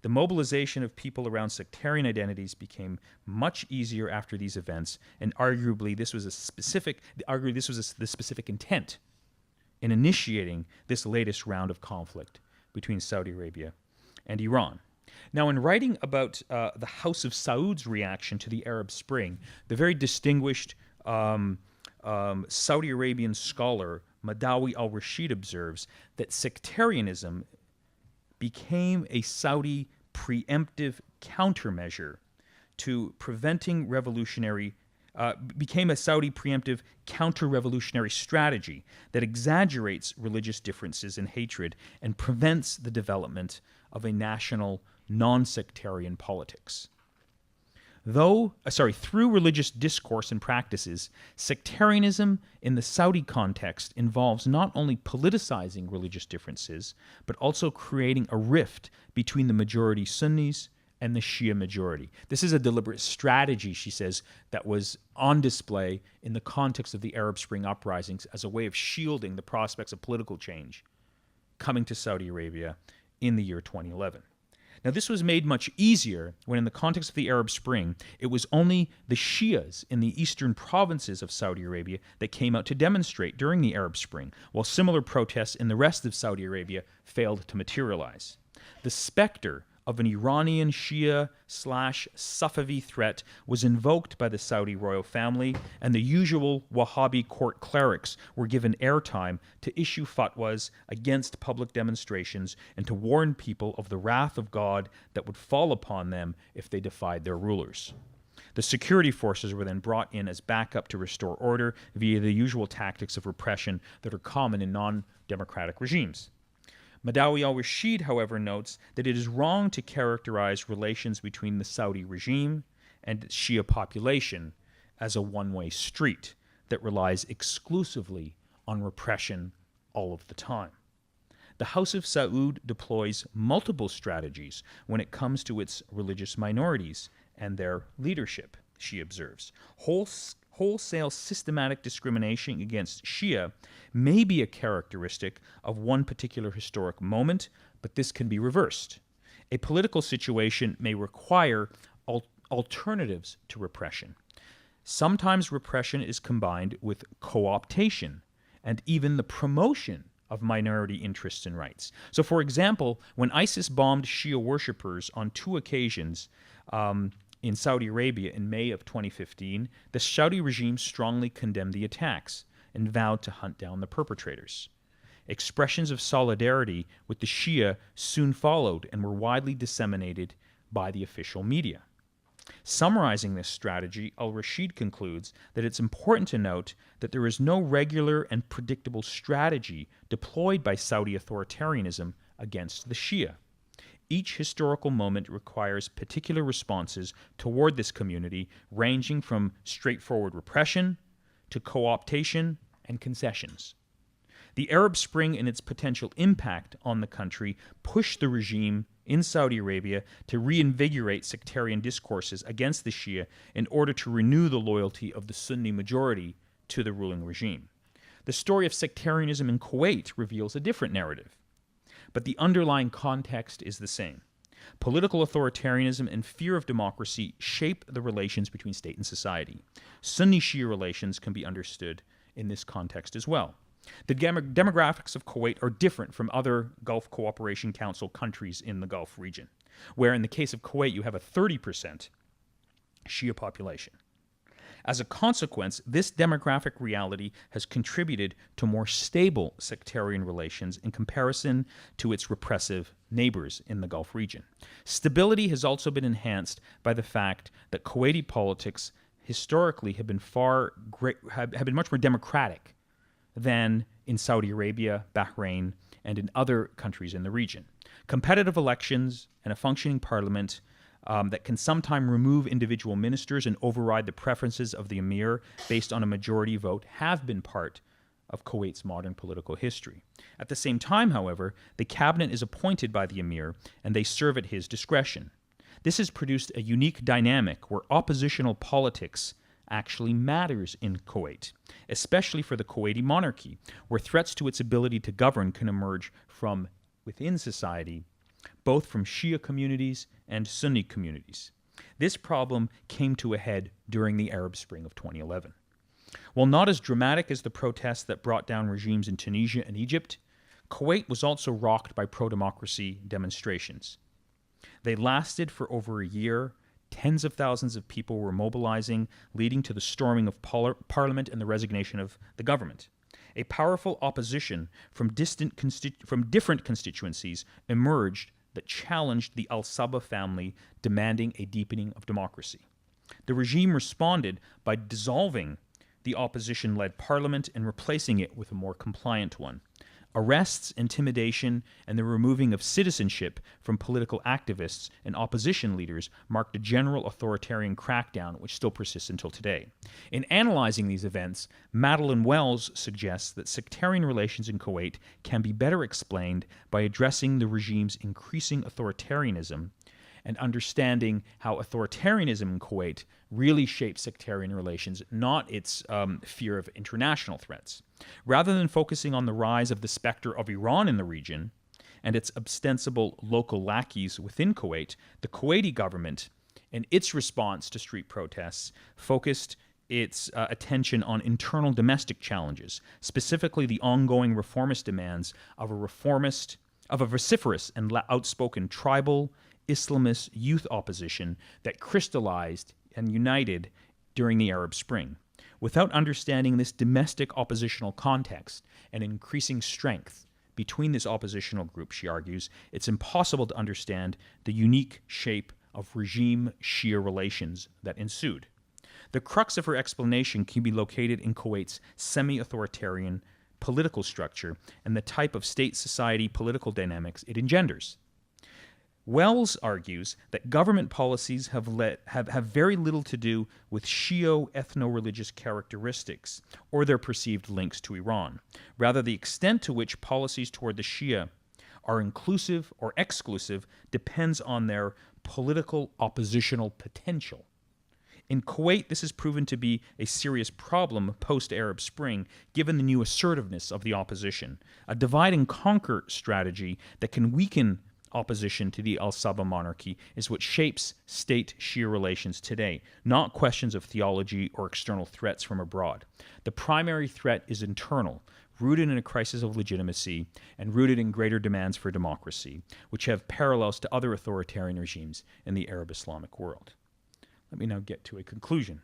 The mobilization of people around sectarian identities became much easier after these events, and arguably this was the specific intent in initiating this latest round of conflict between Saudi Arabia and Iran. Now, in writing about the House of Saud's reaction to the Arab Spring, the very distinguished Saudi Arabian scholar Madawi al-Rashid observes that sectarianism became a Saudi preemptive countermeasure to preventing became a Saudi preemptive counter-revolutionary strategy that exaggerates religious differences and hatred and prevents the development of a national non-sectarian politics. Through religious discourse and practices, sectarianism in the Saudi context involves not only politicizing religious differences, but also creating a rift between the majority Sunnis and the Shia majority. This is a deliberate strategy, she says, that was on display in the context of the Arab Spring uprisings as a way of shielding the prospects of political change coming to Saudi Arabia in the year 2011. Now, this was made much easier when, in the context of the Arab Spring, it was only the Shias in the eastern provinces of Saudi Arabia that came out to demonstrate during the Arab Spring, while similar protests in the rest of Saudi Arabia failed to materialize. The specter of an Iranian Shia/Safavi threat was invoked by the Saudi royal family, and the usual Wahhabi court clerics were given airtime to issue fatwas against public demonstrations and to warn people of the wrath of God that would fall upon them if they defied their rulers. The security forces were then brought in as backup to restore order via the usual tactics of repression that are common in non-democratic regimes. Madawi al-Rashid, however, notes that it is wrong to characterize relations between the Saudi regime and its Shia population as a one-way street that relies exclusively on repression all of the time. The House of Saud deploys multiple strategies when it comes to its religious minorities and their leadership, she observes. Wholesale systematic discrimination against Shia may be a characteristic of one particular historic moment, but this can be reversed. A political situation may require alternatives to repression. Sometimes repression is combined with co-optation and even the promotion of minority interests and rights. So, for example, when ISIS bombed Shia worshippers on 2 occasions, in Saudi Arabia in May of 2015, the Saudi regime strongly condemned the attacks and vowed to hunt down the perpetrators. Expressions of solidarity with the Shia soon followed and were widely disseminated by the official media. Summarizing this strategy, al-Rashid concludes that it's important to note that there is no regular and predictable strategy deployed by Saudi authoritarianism against the Shia. Each historical moment requires particular responses toward this community, ranging from straightforward repression to co-optation and concessions. The Arab Spring and its potential impact on the country pushed the regime in Saudi Arabia to reinvigorate sectarian discourses against the Shia in order to renew the loyalty of the Sunni majority to the ruling regime. The story of sectarianism in Kuwait reveals a different narrative, but the underlying context is the same. Political authoritarianism and fear of democracy shape the relations between state and society. Sunni-Shia relations can be understood in this context as well. The demographics of Kuwait are different from other Gulf Cooperation Council countries in the Gulf region, where in the case of Kuwait you have a 30% Shia population. As a consequence, this demographic reality has contributed to more stable sectarian relations in comparison to its repressive neighbors in the Gulf region. Stability has also been enhanced by the fact that Kuwaiti politics historically have been much more democratic than in Saudi Arabia, Bahrain, and in other countries in the region. Competitive elections and a functioning parliament that can sometimes remove individual ministers and override the preferences of the emir based on a majority vote have been part of Kuwait's modern political history. At the same time, however, the cabinet is appointed by the emir and they serve at his discretion. This has produced a unique dynamic where oppositional politics actually matters in Kuwait, especially for the Kuwaiti monarchy, where threats to its ability to govern can emerge from within society, both from Shia communities and Sunni communities. This problem came to a head during the Arab Spring of 2011. While not as dramatic as the protests that brought down regimes in Tunisia and Egypt, Kuwait was also rocked by pro-democracy demonstrations. They lasted for over a year. Tens of thousands of people were mobilizing, leading to the storming of parliament and the resignation of the government. A powerful opposition from different constituencies emerged that challenged the al-Sabah family, demanding a deepening of democracy. The regime responded by dissolving the opposition-led parliament and replacing it with a more compliant one. Arrests, intimidation, and the removing of citizenship from political activists and opposition leaders marked a general authoritarian crackdown which still persists until today. In analyzing these events, Madeline Wells suggests that sectarian relations in Kuwait can be better explained by addressing the regime's increasing authoritarianism and understanding how authoritarianism in Kuwait really shapes sectarian relations, not its fear of international threats. Rather than focusing on the rise of the specter of Iran in the region, and its ostensible local lackeys within Kuwait, the Kuwaiti government, and its response to street protests, focused its attention on internal domestic challenges, specifically the ongoing reformist demands of a vociferous and outspoken tribal Islamist youth opposition that crystallized and united during the Arab Spring. Without understanding this domestic oppositional context and increasing strength between this oppositional group, she argues, it's impossible to understand the unique shape of regime-Shia relations that ensued. The crux of her explanation can be located in Kuwait's semi-authoritarian political structure and the type of state-society political dynamics it engenders. Wells argues that government policies have very little to do with Shia ethno-religious characteristics or their perceived links to Iran. Rather, the extent to which policies toward the Shia are inclusive or exclusive depends on their political oppositional potential. In Kuwait, this has proven to be a serious problem post-Arab Spring, given the new assertiveness of the opposition, a divide-and-conquer strategy that can weaken opposition to the al-Sabah monarchy is what shapes state-Shia relations today, not questions of theology or external threats from abroad. The primary threat is internal, rooted in a crisis of legitimacy and rooted in greater demands for democracy, which have parallels to other authoritarian regimes in the Arab Islamic world. Let me now get to a conclusion.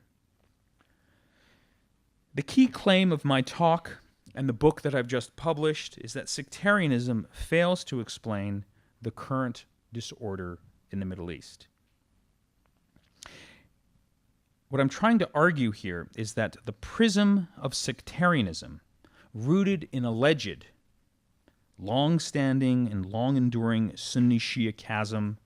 The key claim of my talk and the book that I've just published is that sectarianism fails to explain the current disorder in the Middle East. What I'm trying to argue here is that the prism of sectarianism, rooted in alleged, long-standing and long-enduring Sunni-Shia chasm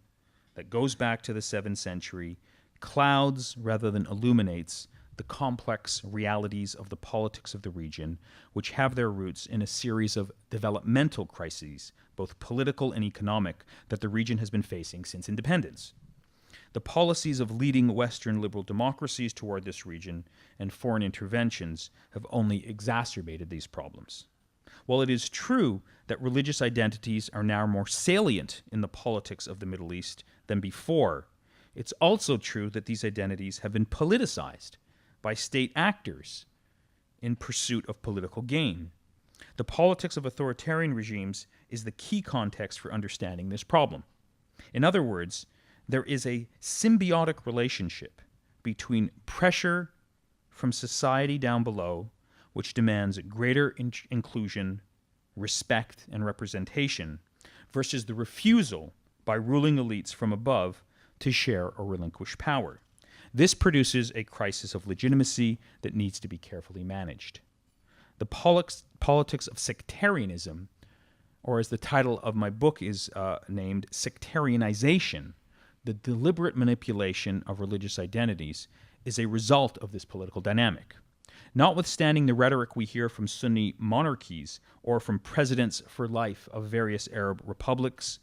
that goes back to the 7th century, clouds rather than illuminates the complex realities of the politics of the region, which have their roots in a series of developmental crises, both political and economic, that the region has been facing since independence. The policies of leading Western liberal democracies toward this region and foreign interventions have only exacerbated these problems. While it is true that religious identities are now more salient in the politics of the Middle East than before, it's also true that these identities have been politicized by state actors in pursuit of political gain. The politics of authoritarian regimes is the key context for understanding this problem. In other words, there is a symbiotic relationship between pressure from society down below, which demands greater inclusion, respect, and representation, versus the refusal by ruling elites from above to share or relinquish power. This produces a crisis of legitimacy that needs to be carefully managed. The politics of sectarianism, or as the title of my book is named, Sectarianization, the deliberate manipulation of religious identities, is a result of this political dynamic. Notwithstanding the rhetoric we hear from Sunni monarchies or from presidents for life of various Arab republics,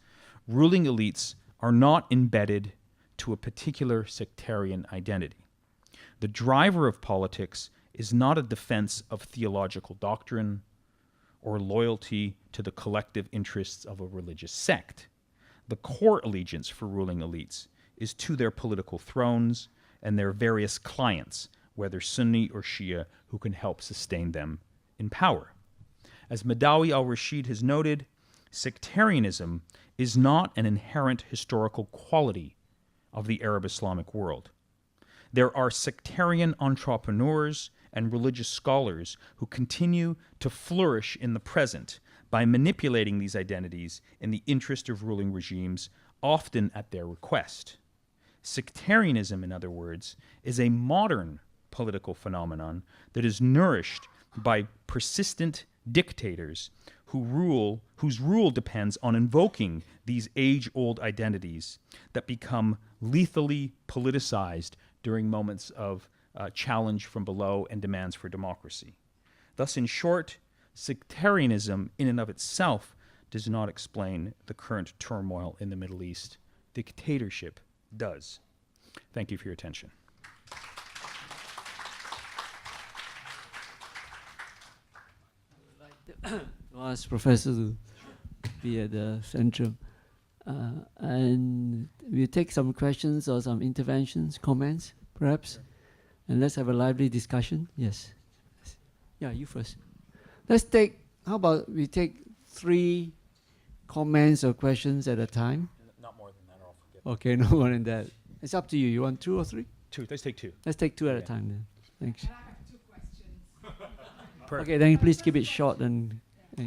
ruling elites are not embedded to a particular sectarian identity. The driver of politics is not a defense of theological doctrine or loyalty to the collective interests of a religious sect. The core allegiance for ruling elites is to their political thrones and their various clients, whether Sunni or Shia, who can help sustain them in power. As Madawi al-Rashid has noted, sectarianism is not an inherent historical quality of the Arab Islamic world. There are sectarian entrepreneurs and religious scholars who continue to flourish in the present by manipulating these identities in the interest of ruling regimes, often at their request. Sectarianism, in other words, is a modern political phenomenon that is nourished by persistent dictators whose rule depends on invoking these age-old identities that become lethally politicized during moments of challenge from below and demands for democracy. Thus, in short, sectarianism in and of itself does not explain the current turmoil in the Middle East. Dictatorship does. Thank you for your attention. Ask Professor to be at the centrum. And we'll take some questions or some interventions, comments, perhaps. Sure. And let's have a lively discussion. Yes. Yeah, you first. How about we take 3 comments or questions at a time? Not more than that, or I'll forget. Okay, no more than that. It's up to you. You want 2 or 3? 2. Let's take 2. Let's take 2 at a time then. Thanks. And I have 2 questions. Okay, then please keep it short and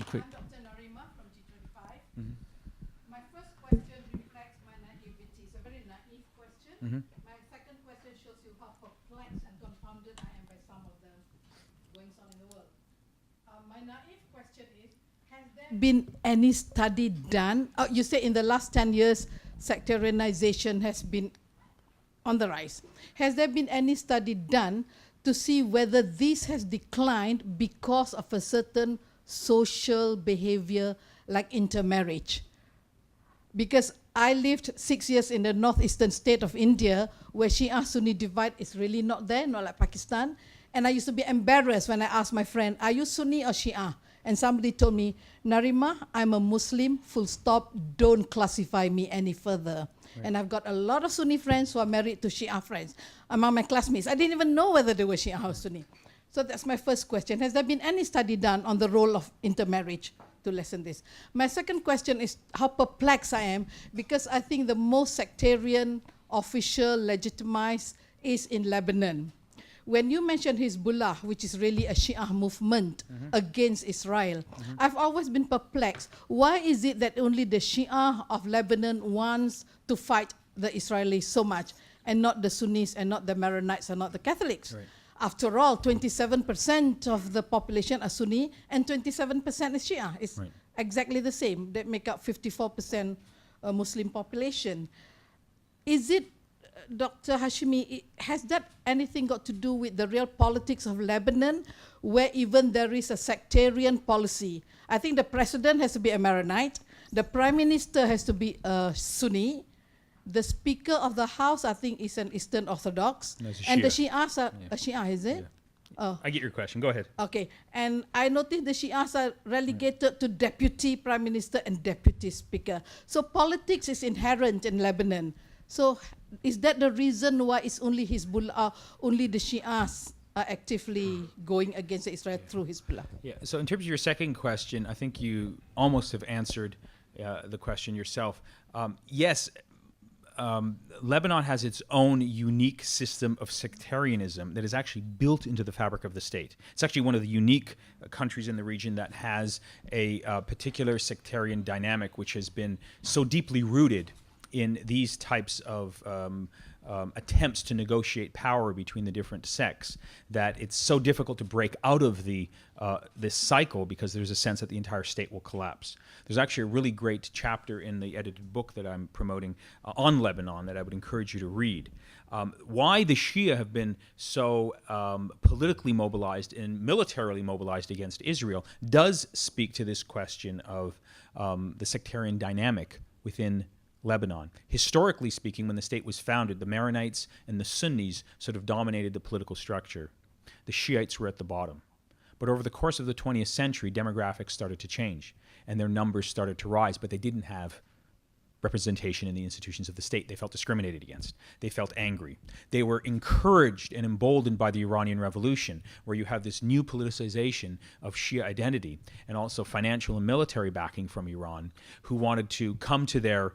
quick. I'm Dr. Narima from G25. Mm-hmm. My first question reflects my naivety. It's a very naive question. Mm-hmm. My second question shows you how perplexed and confounded I am by some of the goings on in the world. My naive question is, has there been any study done? You say in the last 10 years, sectarianization has been on the rise. Has there been any study done to see whether this has declined because of a certain social behavior like intermarriage? Because I lived 6 years in the northeastern state of India, where Shia Sunni divide is really not there, not like Pakistan. And I used to be embarrassed when I asked my friend, are you Sunni or Shia? And somebody told me, Narima, I'm a Muslim, full stop, don't classify me any further. Right. And I've got a lot of Sunni friends who are married to Shia friends among my classmates. I didn't even know whether they were Shia or Sunni. So that's my first question. Has there been any study done on the role of intermarriage to lessen this? My second question is how perplexed I am, because I think the most sectarian, official, legitimized is in Lebanon. When you mention Hezbollah, which is really a Shia movement against Israel, I've always been perplexed. Why is it that only the Shia of Lebanon wants to fight the Israelis so much, and not the Sunnis, and not the Maronites, and not the Catholics? Right. After all, 27% of the population are Sunni, and 27% is Shia. It's right. Exactly the same. They make up 54% Muslim population. Is it, Dr. Hashemi, has that anything got to do with the real politics of Lebanon, where even there is a sectarian policy? I think the president has to be a Maronite, the prime minister has to be a Sunni, the speaker of the house, I think, is an Eastern Orthodox, no, and the Shias are a Shia, is it? Yeah. Oh. I get your question. Go ahead. Okay, and I noticed the Shias are relegated to deputy prime minister and deputy speaker. So politics is inherent in Lebanon. So is that the reason why it's only Hezbollah, only the Shias are actively going against Israel through Hezbollah? Yeah, so in terms of your second question, I think you almost have answered the question yourself. Yes, Lebanon has its own unique system of sectarianism that is actually built into the fabric of the state. It's actually one of the unique countries in the region that has a particular sectarian dynamic which has been so deeply rooted in these types of attempts to negotiate power between the different sects that it's so difficult to break out of this cycle, because there's a sense that the entire state will collapse. There's actually a really great chapter in the edited book that I'm promoting on Lebanon that I would encourage you to read. Why the Shia have been so politically mobilized and militarily mobilized against Israel does speak to this question of the sectarian dynamic within Lebanon. Historically speaking, when the state was founded, the Maronites and the Sunnis sort of dominated the political structure. The Shiites were at the bottom. But over the course of the 20th century, demographics started to change, and their numbers started to rise, but they didn't have representation in the institutions of the state. They felt discriminated against. They felt angry. They were encouraged and emboldened by the Iranian Revolution, where you have this new politicization of Shia identity, and also financial and military backing from Iran, who wanted to come to their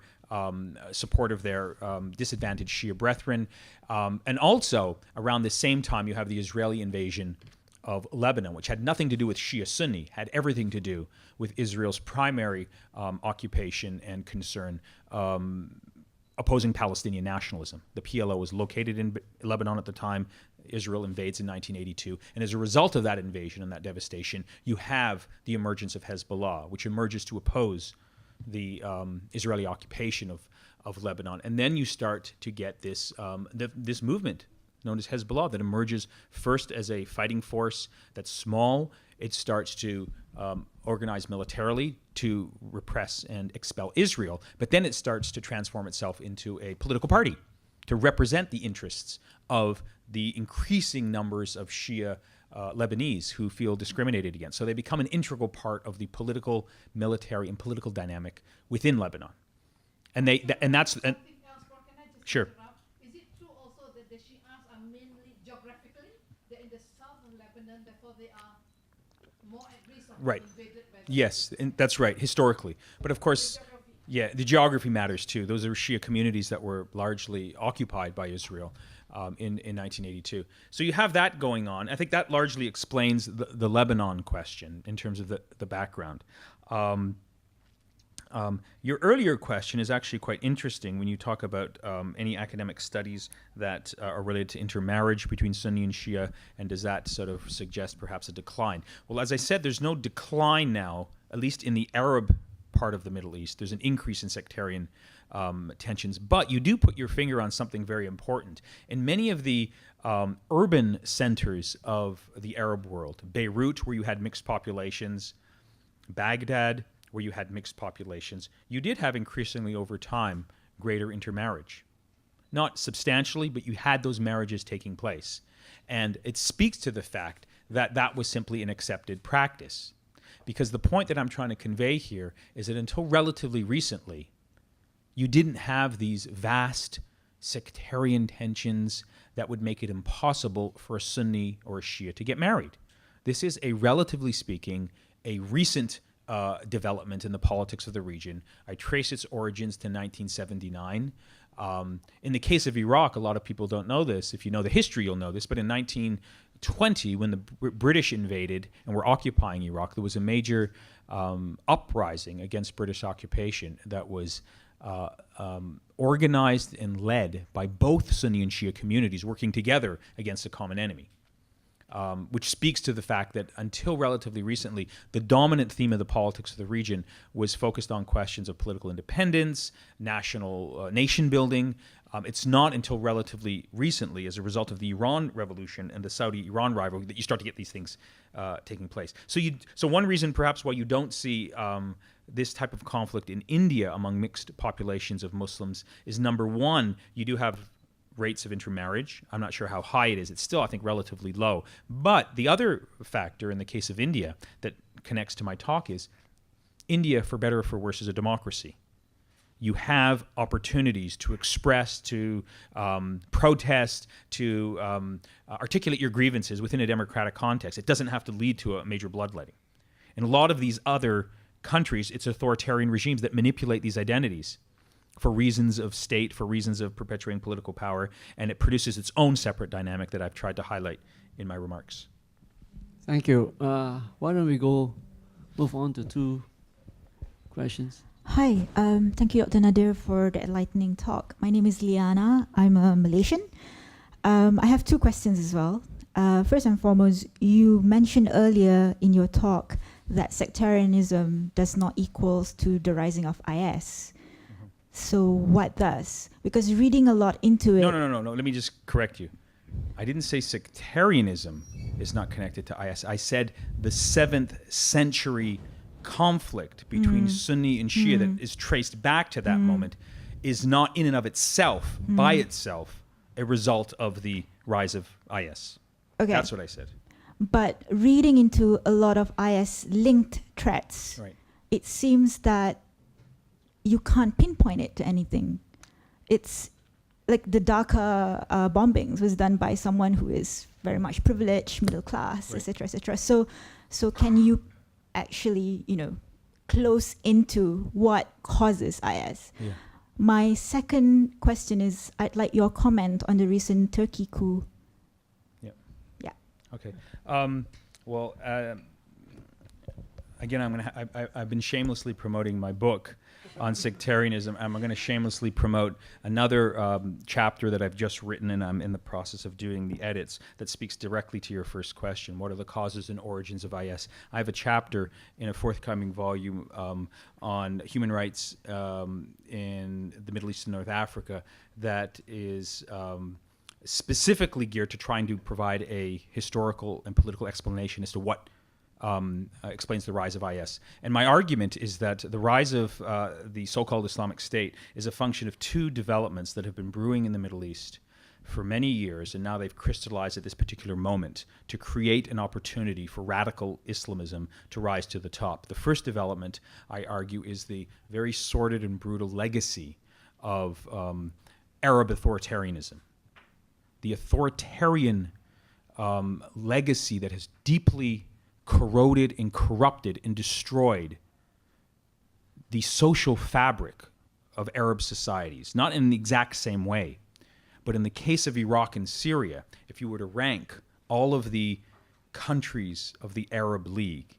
support of their disadvantaged Shia brethren. And also, around the same time, you have the Israeli invasion of Lebanon, which had nothing to do with Shia Sunni, had everything to do with Israel's primary occupation and concern, opposing Palestinian nationalism. The PLO was located in Lebanon at the time. Israel invades in 1982. And as a result of that invasion and that devastation, you have the emergence of Hezbollah, which emerges to oppose the Israeli occupation of Lebanon. And then you start to get this, this movement known as Hezbollah that emerges first as a fighting force that's small. It starts to organize militarily to repress and expel Israel, but then it starts to transform itself into a political party to represent the interests of the increasing numbers of Shia Lebanese who feel discriminated against. So they become an integral part of the political, military, and political dynamic within Lebanon. And that's Something else, Prof, can I just sure. interrupt? Is it true also that the Shias are mainly geographically, they're in the south of Lebanon, therefore they are more at risk of Right. being invaded by the Yes, and that's right, historically. But of course, yeah, the geography matters too. Those are Shia communities that were largely occupied by Israel in 1982. So you have that going on. I think that largely explains the Lebanon question in terms of the background. Your earlier question is actually quite interesting when you talk about any academic studies that are related to intermarriage between Sunni and Shia, and does that sort of suggest perhaps a decline? Well, as I said, there's no decline now, at least in the Arab part of the Middle East. There's an increase in sectarian tensions, but you do put your finger on something very important. In many of the urban centers of the Arab world, Beirut, where you had mixed populations, Baghdad, where you had mixed populations, you did have increasingly over time greater intermarriage. Not substantially, but you had those marriages taking place. And it speaks to the fact that that was simply an accepted practice. Because the point that I'm trying to convey here is that until relatively recently, you didn't have these vast sectarian tensions that would make it impossible for a Sunni or a Shia to get married. This is a, relatively speaking, a recent development in the politics of the region. I trace its origins to 1979. In the case of Iraq, a lot of people don't know this. If you know the history, you'll know this. But in 1920, when the British invaded and were occupying Iraq, there was a major uprising against British occupation that was organized and led by both Sunni and Shia communities working together against a common enemy. Which speaks to the fact that until relatively recently, the dominant theme of the politics of the region was focused on questions of political independence, national nation building. It's not until relatively recently, as a result of the Iran revolution and the Saudi-Iran rivalry, that you start to get these things taking place. So one reason perhaps why you don't see this type of conflict in India among mixed populations of Muslims is, number one, you do have rates of intermarriage. I'm not sure how high it is. It's still, I think, relatively low. But the other factor in the case of India that connects to my talk is India, for better or for worse, is a democracy. You have opportunities to express, to protest, to articulate your grievances within a democratic context. It doesn't have to lead to a major bloodletting. In a lot of these other countries, it's authoritarian regimes that manipulate these identities for reasons of state, for reasons of perpetuating political power, and it produces its own separate dynamic that I've tried to highlight in my remarks. Thank you. Why don't we move on to two questions? Hi, thank you, Dr. Nader, for the enlightening talk. My name is Liana. I'm a Malaysian. I have two questions as well. First and foremost, you mentioned earlier in your talk that sectarianism does not equals to the rising of IS. So what does? Because reading a lot into it... No. Let me just correct you. I didn't say sectarianism is not connected to IS. I said the 7th century conflict between Sunni and Shia that is traced back to that moment is not in and of itself, by itself, a result of the rise of IS. Okay. That's what I said. But reading into a lot of IS-linked threats, Right. it seems that you can't pinpoint it to anything. It's like the Dhaka bombings was done by someone who is very much privileged, middle class, Right. etc., etc. So can you actually, close into what causes IS? Yeah. My second question is, I'd like your comment on the recent Turkey coup. Okay. Again, I've been shamelessly promoting my book on sectarianism. I'm going to shamelessly promote another chapter that I've just written, and I'm in the process of doing the edits, that speaks directly to your first question. What are the causes and origins of IS? I have a chapter in a forthcoming volume on human rights in the Middle East and North Africa that is specifically geared to trying to provide a historical and political explanation as to what explains the rise of IS. And my argument is that the rise of the so-called Islamic State is a function of two developments that have been brewing in the Middle East for many years, and now they've crystallized at this particular moment to create an opportunity for radical Islamism to rise to the top. The first development, I argue, is the very sordid and brutal legacy of Arab authoritarianism. The authoritarian legacy that has deeply corroded and corrupted and destroyed the social fabric of Arab societies, not in the exact same way. But in the case of Iraq and Syria, if you were to rank all of the countries of the Arab League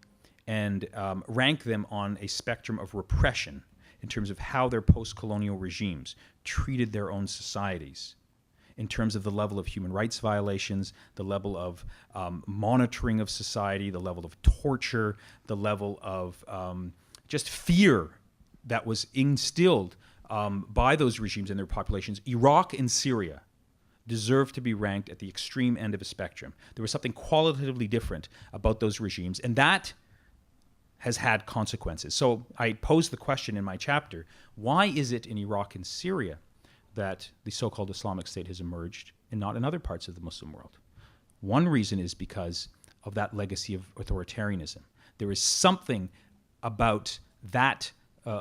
and rank them on a spectrum of repression in terms of how their post-colonial regimes treated their own societies, in terms of the level of human rights violations, the level of monitoring of society, the level of torture, the level of just fear that was instilled by those regimes and their populations, Iraq and Syria deserve to be ranked at the extreme end of a spectrum. There was something qualitatively different about those regimes, and that has had consequences. So I posed the question in my chapter, why is it in Iraq and Syria that the so-called Islamic State has emerged and not in other parts of the Muslim world? One reason is because of that legacy of authoritarianism. There is something about that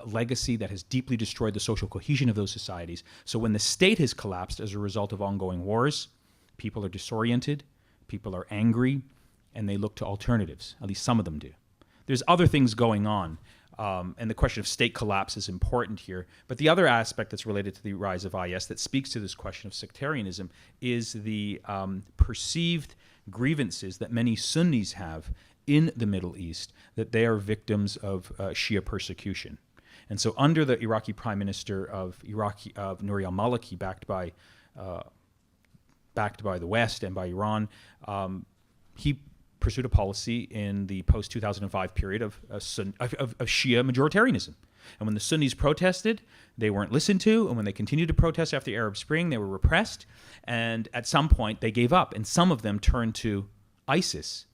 legacy that has deeply destroyed the social cohesion of those societies. So when the state has collapsed as a result of ongoing wars, people are disoriented, people are angry, and they look to alternatives. At least some of them do. There's other things going on, and the question of state collapse is important here. But the other aspect that's related to the rise of IS that speaks to this question of sectarianism is the perceived grievances that many Sunnis have in the Middle East, that they are victims of Shia persecution. And so under the Iraqi Prime Minister of Nouri al-Maliki, backed by the West and by Iran, he pursued a policy in the post-2005 period of Shia majoritarianism. And when the Sunnis protested, they weren't listened to. And when they continued to protest after the Arab Spring, they were repressed. And at some point, they gave up. And some of them turned to ISIS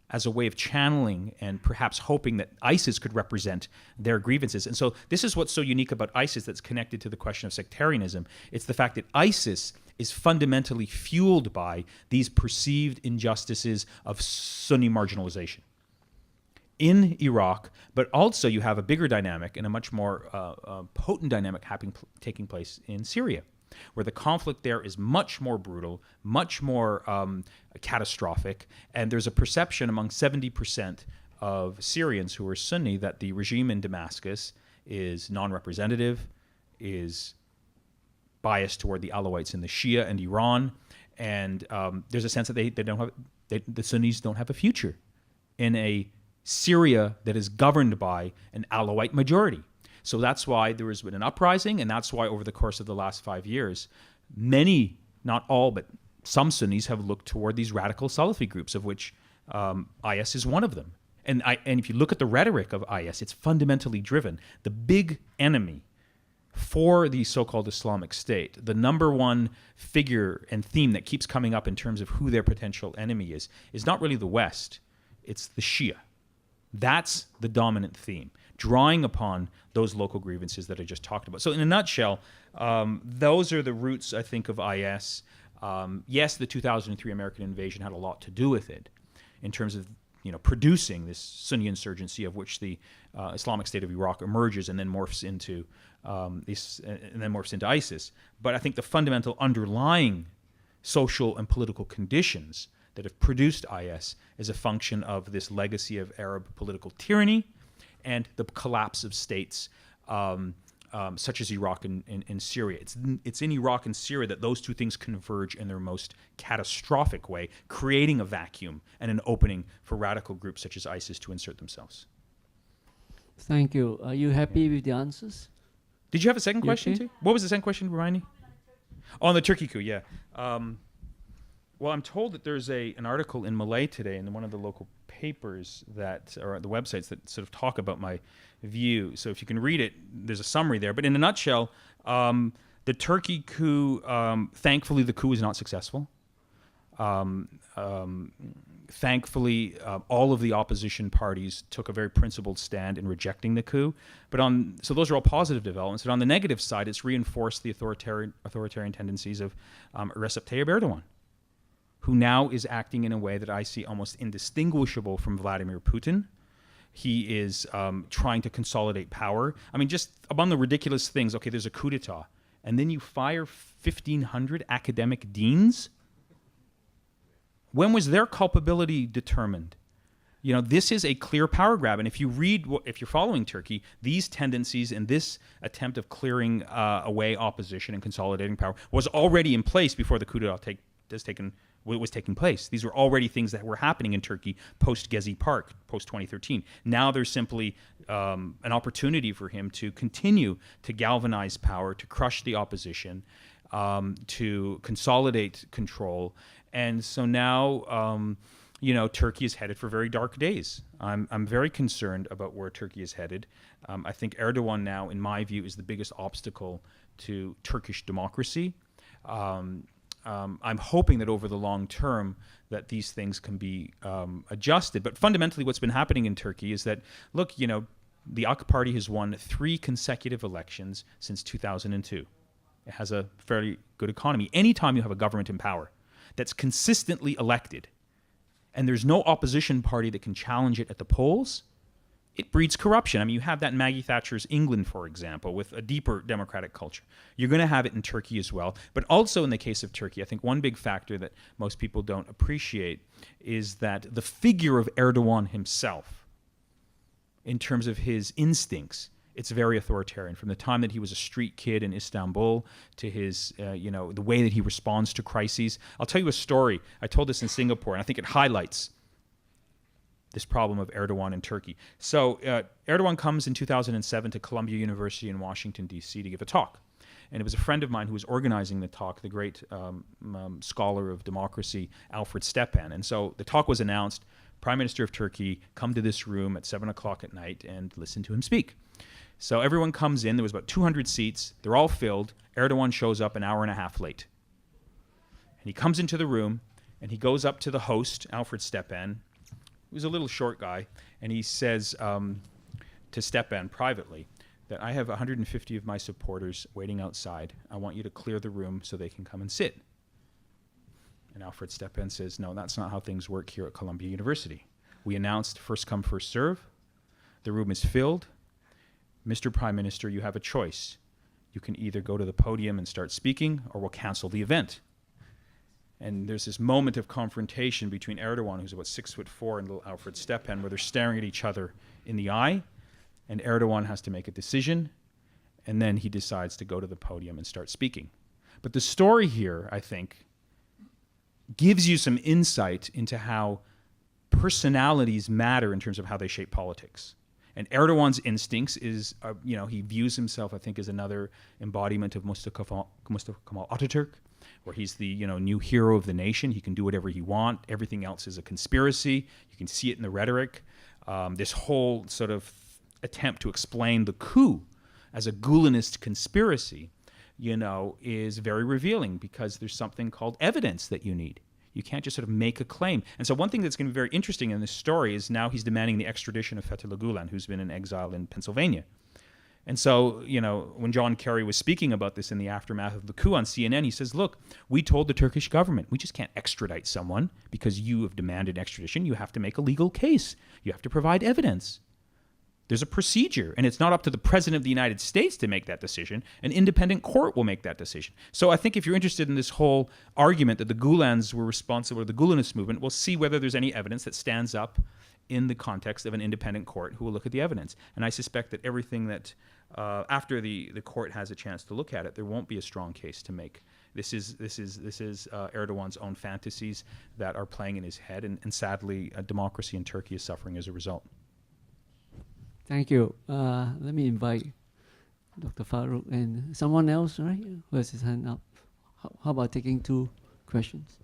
as a way of channeling and perhaps hoping that ISIS could represent their grievances. And so this is what's so unique about ISIS that's connected to the question of sectarianism. It's the fact that ISIS is fundamentally fueled by these perceived injustices of Sunni marginalization in Iraq, but also you have a bigger dynamic and a much more potent dynamic taking place in Syria, where the conflict there is much more brutal, much more catastrophic, and there's a perception among 70% of Syrians who are Sunni that the regime in Damascus is non-representative, is biased toward the Alawites and the Shia and Iran, and there's a sense that the Sunnis don't have a future in a Syria that is governed by an Alawite majority. So that's why there has been an uprising, and that's why over the course of the last 5 years, many, not all, but some Sunnis have looked toward these radical Salafi groups, of which IS is one of them. And if you look at the rhetoric of IS, it's fundamentally driven. The big enemy for the so-called Islamic State, the number one figure and theme that keeps coming up in terms of who their potential enemy is not really the West, it's the Shia. That's the dominant theme, drawing upon those local grievances that I just talked about. So in a nutshell, those are the roots, I think, of IS. Yes, the 2003 American invasion had a lot to do with it in terms of producing this Sunni insurgency of which the Islamic State of Iraq emerges and then morphs into ISIS. But I think the fundamental underlying social and political conditions that have produced IS is a function of this legacy of Arab political tyranny and the collapse of states such as Iraq and Syria. It's in Iraq and Syria that those two things converge in their most catastrophic way, creating a vacuum and an opening for radical groups such as ISIS to insert themselves. Thank you. Are you happy with the answers? Did you have a second question okay? too? What was the second question, remind me? On the Turkey coup, yeah. Well, I'm told that there's an article in Malay today in one of the local papers or the websites that sort of talk about my view. So if you can read it, there's a summary there. But in a nutshell, the Turkey coup, thankfully the coup is not successful. Thankfully, all of the opposition parties took a very principled stand in rejecting the coup. So those are all positive developments. But on the negative side, it's reinforced the authoritarian tendencies of Recep Tayyip Erdogan, who now is acting in a way that I see almost indistinguishable from Vladimir Putin. He is trying to consolidate power. I mean, just among the ridiculous things, okay, there's a coup d'etat, and then you fire 1,500 academic deans? When was their culpability determined? You know, this is a clear power grab. And if you read, if you're following Turkey, these tendencies and this attempt of clearing away opposition and consolidating power was already in place before the coup d'etat was taking place. These were already things that were happening in Turkey post-Gezi Park, post-2013. Now there's simply an opportunity for him to continue to galvanize power, to crush the opposition, to consolidate control. And so now, you know, Turkey is headed for very dark days. I'm very concerned about where Turkey is headed. I think Erdogan now, in my view, is the biggest obstacle to Turkish democracy. I'm hoping that over the long term that these things can be adjusted. But fundamentally what's been happening in Turkey is that, look, you know, the AK party has won 3 consecutive elections since 2002. It has a fairly good economy. Anytime you have a government in power that's consistently elected and there's no opposition party that can challenge it at the polls, it breeds corruption. I mean, you have that in Maggie Thatcher's England, for example, with a deeper democratic culture. You're going to have it in Turkey as well. But also in the case of Turkey, I think one big factor that most people don't appreciate is that the figure of Erdogan himself, in terms of his instincts, it's very authoritarian. From the time that he was a street kid in Istanbul to his, you know, the way that he responds to crises. I'll tell you a story. I told this in Singapore, and I think it highlights this problem of Erdogan in Turkey. So Erdogan comes in 2007 to Columbia University in Washington, D.C. to give a talk. And it was a friend of mine who was organizing the talk, the great scholar of democracy, Alfred Stepan. And so the talk was announced, Prime Minister of Turkey, come to this room at 7 o'clock at night and listen to him speak. So everyone comes in. There was about 200 seats. They're all filled. Erdogan shows up an hour and a half late. And he comes into the room, and he goes up to the host, Alfred Stepan, who's a little short guy, and he says to Stepan privately that I have 150 of my supporters waiting outside. I want you to clear the room so they can come and sit. And Alfred Stepan says, no, that's not how things work here at Columbia University. We announced first come, first serve. The room is filled. Mr. Prime Minister, you have a choice. You can either go to the podium and start speaking, or we'll cancel the event. And there's this moment of confrontation between Erdogan, who's about 6'4", and little Alfred Stepan, where they're staring at each other in the eye, and Erdogan has to make a decision, and then he decides to go to the podium and start speaking. But the story here, I think, gives you some insight into how personalities matter in terms of how they shape politics. And Erdogan's instincts is, you know, he views himself, I think, as another embodiment of Mustafa Kemal Atatürk, where he's the, you know, new hero of the nation. He can do whatever he wants. Everything else is a conspiracy. You can see it in the rhetoric. This whole sort of attempt to explain the coup as a Gulenist conspiracy, you know, is very revealing, because there's something called evidence that you need. You can't just sort of make a claim. And so one thing that's going to be very interesting in this story is now he's demanding the extradition of Fethullah Gulen, who's been in exile in Pennsylvania. And so, you know, when John Kerry was speaking about this in the aftermath of the coup on CNN, he says, look, we told the Turkish government, we just can't extradite someone because you have demanded extradition. You have to make a legal case. You have to provide evidence. There's a procedure, and it's not up to the President of the United States to make that decision. An independent court will make that decision. So I think if you're interested in this whole argument that the Gulens were responsible, or the Gulenist movement, we'll see whether there's any evidence that stands up in the context of an independent court who will look at the evidence. And I suspect that everything that, after the court has a chance to look at it, there won't be a strong case to make. This is Erdogan's own fantasies that are playing in his head, and sadly, democracy in Turkey is suffering as a result. Thank you. Let me invite Dr. Farouk and someone else, right, who has his hand up. How about taking 2 questions?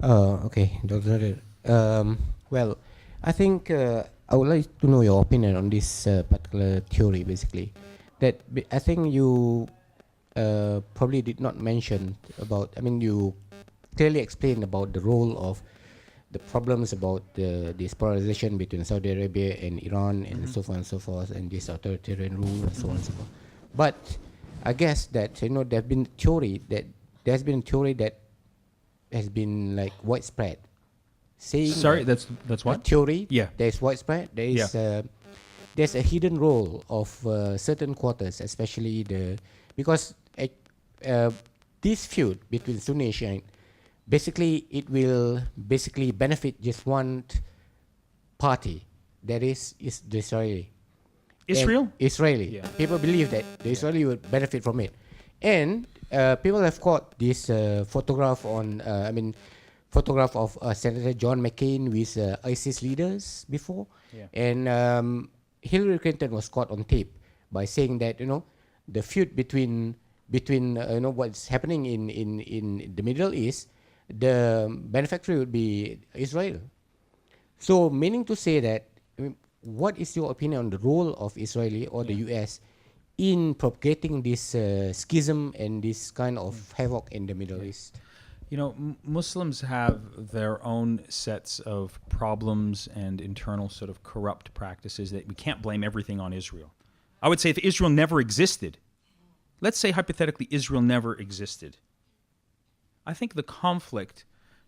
Okay, Dr. Nader. Well, I think I would like to know your opinion on this particular theory, basically. I think you probably did not mention about, I mean, you clearly explained about the role of the problems about this polarization between Saudi Arabia and Iran and so on and so forth, and this authoritarian rule and so on and so forth. But I guess that there's been theory that has been like widespread, saying Sorry, that's a what? theory. Yeah. There's widespread. There's a hidden role of certain quarters, especially because this feud between Sunni and Shia, basically it will benefit just one party, that is the Israeli. Israel? And Israeli. Yeah. People believe that the Israeli would benefit from it, and people have caught this photograph of Senator John McCain with ISIS leaders before, and Hillary Clinton was caught on tape by saying that the feud between what's happening in the Middle East, the benefactor would be Israel. So meaning to say that, what is your opinion on the role of Israeli or the US in propagating this schism and this kind of havoc in the Middle East? Muslims have their own sets of problems and internal sort of corrupt practices that we can't blame everything on Israel. I would say if Israel never existed, let's say hypothetically Israel never existed, I think the conflict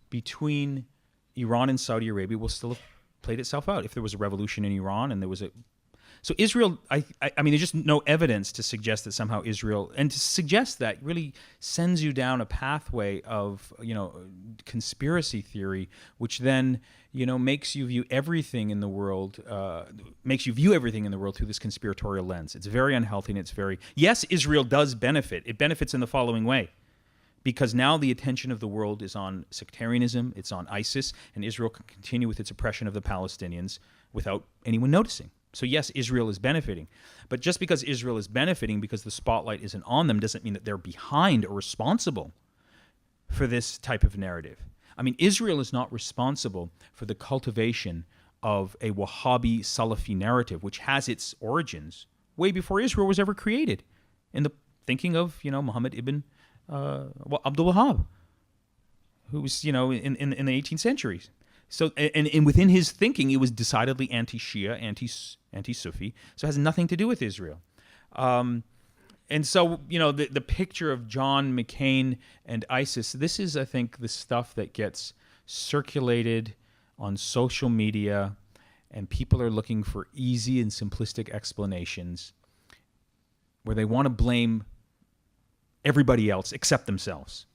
between Iran and Saudi Arabia will still have played itself out. If there was a revolution in Iran and there was So Israel, I mean, there's just no evidence to suggest that somehow Israel, and to suggest that really sends you down a pathway of, conspiracy theory, which then, makes you view everything in the world, through this conspiratorial lens. It's very unhealthy, and yes, Israel does benefit. It benefits in the following way. Because now the attention of the world is on sectarianism, it's on ISIS, and Israel can continue with its oppression of the Palestinians without anyone noticing. So yes, Israel is benefiting. But just because Israel is benefiting, because the spotlight isn't on them, doesn't mean that they're behind or responsible for this type of narrative. I mean, Israel is not responsible for the cultivation of a Wahhabi Salafi narrative, which has its origins way before Israel was ever created, in the thinking of, Muhammad ibn Abdul Wahhab, who was, in the 18th century. So, and within his thinking, it was decidedly anti-Shia, anti-Sufi. So it has nothing to do with Israel. And so, the picture of John McCain and ISIS, this is, I think, the stuff that gets circulated on social media, and people are looking for easy and simplistic explanations where they want to blame everybody else except themselves.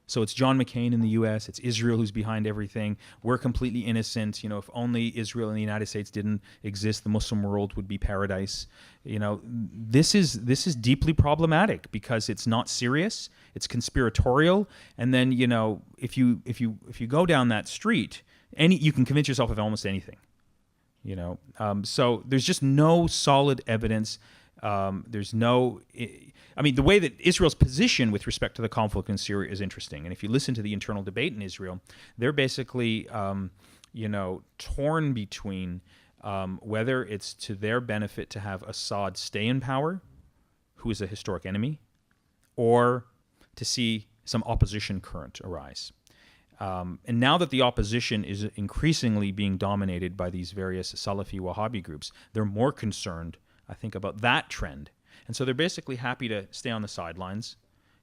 So it's John McCain in the U.S., it's Israel who's behind everything. We're completely innocent. If only Israel and the United States didn't exist, the Muslim world would be paradise. This is deeply problematic because it's not serious, it's conspiratorial, and then if you go down that street, you can convince yourself of almost anything. So there's just no solid evidence. The way that Israel's position with respect to the conflict in Syria is interesting. And if you listen to the internal debate in Israel, they're basically, torn between whether it's to their benefit to have Assad stay in power, who is a historic enemy, or to see some opposition current arise. And now that the opposition is increasingly being dominated by these various Salafi Wahhabi groups, they're more concerned, I think, about that trend. And so they're basically happy to stay on the sidelines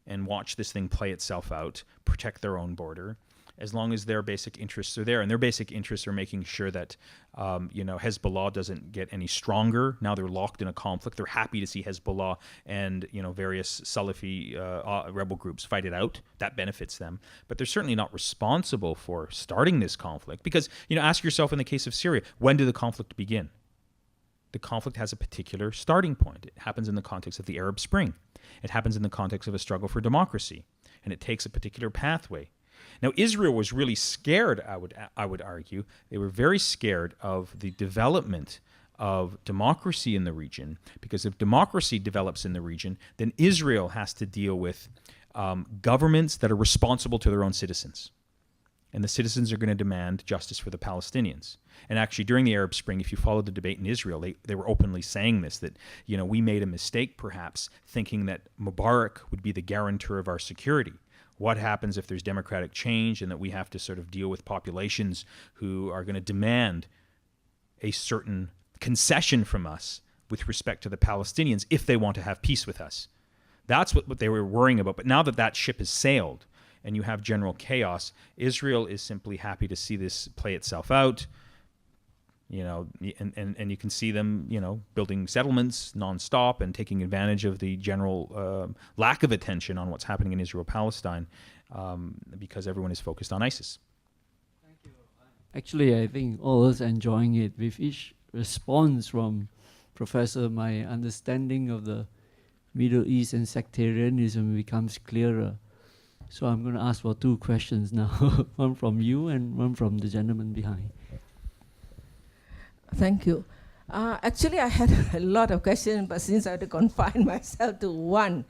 and watch this thing play itself out, protect their own border, as long as their basic interests are there. And their basic interests are making sure that, Hezbollah doesn't get any stronger. Now they're locked in a conflict. They're happy to see Hezbollah and, various Salafi rebel groups fight it out. That benefits them. But they're certainly not responsible for starting this conflict. Because, ask yourself in the case of Syria, when did the conflict begin? The conflict has a particular starting point. It happens in the context of the Arab Spring. It happens in the context of a struggle for democracy. And it takes a particular pathway. Now, Israel was really scared, I would argue. They were very scared of the development of democracy in the region, because if democracy develops in the region, then Israel has to deal with governments that are responsible to their own citizens. And the citizens are going to demand justice for the Palestinians. And actually, during the Arab Spring, if you followed the debate in Israel, they were openly saying this, that, we made a mistake, perhaps, thinking that Mubarak would be the guarantor of our security. what happens if there's democratic change and that we have to sort of deal with populations who are going to demand a certain concession from us with respect to the Palestinians if they want to have peace with us. That's what they were worrying about. But now that that ship has sailed and you have general chaos, Israel is simply happy to see this play itself out. You know, and you can see them, you know, building settlements nonstop and taking advantage of the general lack of attention on what's happening in Israel-Palestine because everyone is focused on ISIS. Thank you. Actually, I think all of us enjoying it. With each response from Professor, my understanding of the Middle East and sectarianism becomes clearer. So I'm going to ask for two questions now, one from you and one from the gentleman behind. Thank you. Actually, I had a lot of questions, but since I had to confine myself to one,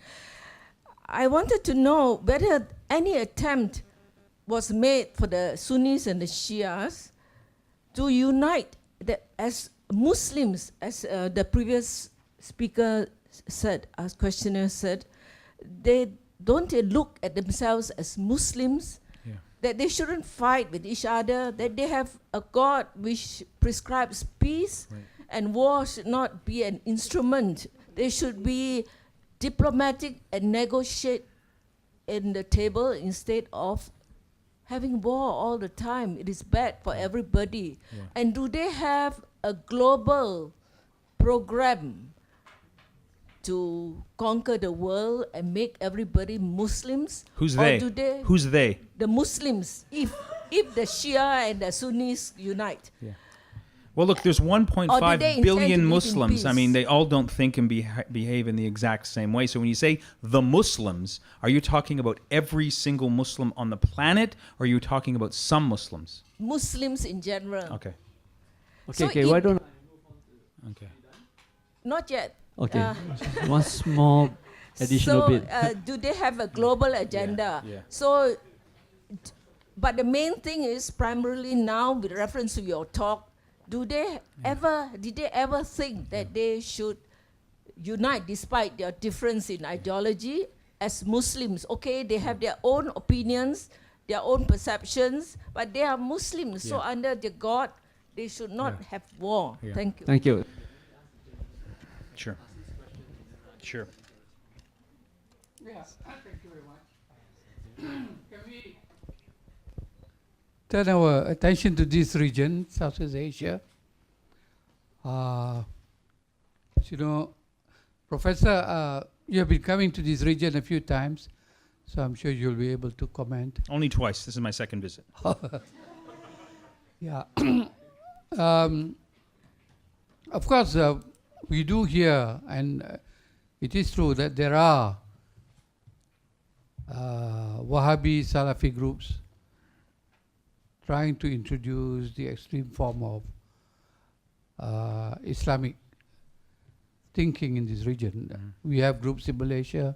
I wanted to know whether any attempt was made for the Sunnis and the Shias to unite as Muslims, as the previous speaker said, as questioner said, they look at themselves as Muslims, that they shouldn't fight with each other, that they have a God which prescribes peace, and war should not be an instrument. They should be diplomatic and negotiate in the table instead of having war all the time. It is bad for everybody. And do they have a global program to conquer the world and make everybody Muslims? Who's or they? Do they? Who's they? The Muslims, if the Shia and the Sunnis unite. Well, look, there's Or do they 1.5 intend to billion live in Muslims. I peace? mean, they all don't think and behave in the exact same way. So when you say the Muslims, are you talking about every single Muslim on the planet, or are you talking about some Muslims? Muslims in general. Okay. Okay, So okay, why don't Okay. Not yet. Okay, one small additional bit. Do they have a global agenda? yeah. So, but the main thing is primarily now, with reference to your talk, did they ever think that they should unite despite their difference in ideology as Muslims? Okay, they have their own opinions, their own perceptions, but they are Muslims. So under the God, they should not have war. Thank you. Thank you. Sure. Sure. Yes, thank you very much. Can we turn our attention to this region, Southeast Asia? You know, Professor, you have been coming to this region a few times, so I'm sure you'll be able to comment. Only twice. This is my second visit. Yeah. Of course, we do hear, and it is true that there are Wahhabi Salafi groups trying to introduce the extreme form of Islamic thinking in this region. We have groups in Malaysia,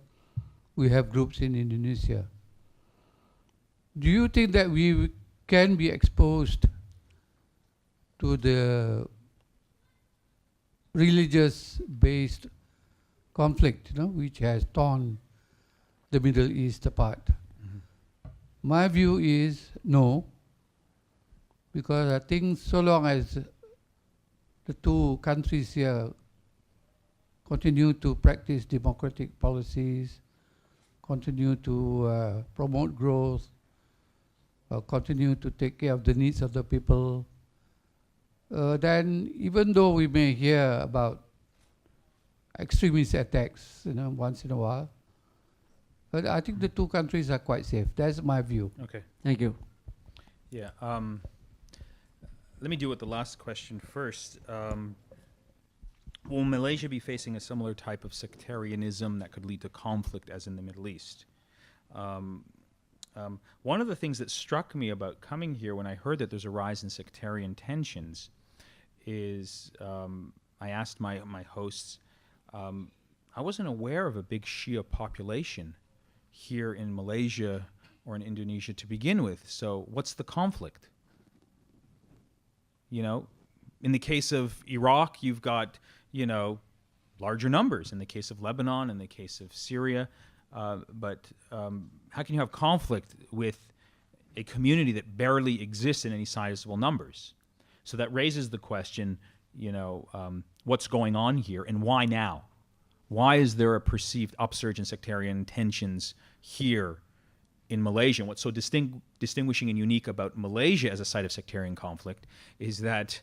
we have groups in Indonesia. Do you think that we can be exposed to the religious-based conflict, which has torn the Middle East apart? My view is no, because I think so long as the two countries here continue to practice democratic policies, continue to promote growth, continue to take care of the needs of the people, then even though we may hear about extremist attacks, once in a while, but I think the two countries are quite safe. That's my view. Okay. Thank you. Yeah. Let me deal with the last question first. Will Malaysia be facing a similar type of sectarianism that could lead to conflict as in the Middle East? One of the things that struck me about coming here when I heard that there's a rise in sectarian tensions is I asked my hosts, I wasn't aware of a big Shia population here in Malaysia or in Indonesia to begin with. So what's the conflict? In the case of Iraq, you've got, larger numbers. In the case of Lebanon, in the case of Syria, but how can you have conflict with a community that barely exists in any sizable numbers? So that raises the question, what's going on here and why now? Why is there a perceived upsurge in sectarian tensions here in Malaysia? And what's so distinguishing and unique about Malaysia as a site of sectarian conflict is that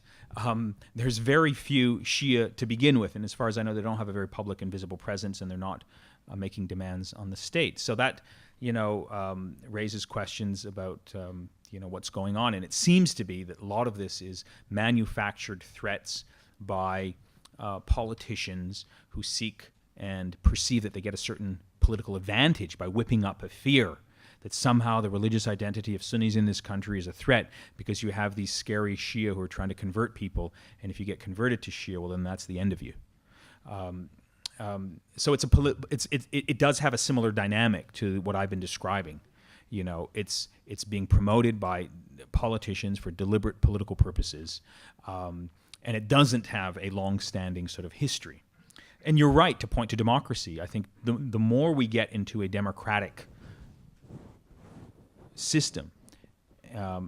there's very few Shia to begin with. And as far as I know, they don't have a very public and visible presence, and they're not making demands on the state. So that, raises questions about, what's going on. And it seems to be that a lot of this is manufactured threats by politicians who seek and perceive that they get a certain political advantage by whipping up a fear that somehow the religious identity of Sunnis in this country is a threat because you have these scary Shia who are trying to convert people, and if you get converted to Shia, well, then that's the end of you. So it does have a similar dynamic to what I've been describing. It's being promoted by politicians for deliberate political purposes, and it doesn't have a long-standing sort of history. And you're right to point to democracy. I think the more we get into a democratic system,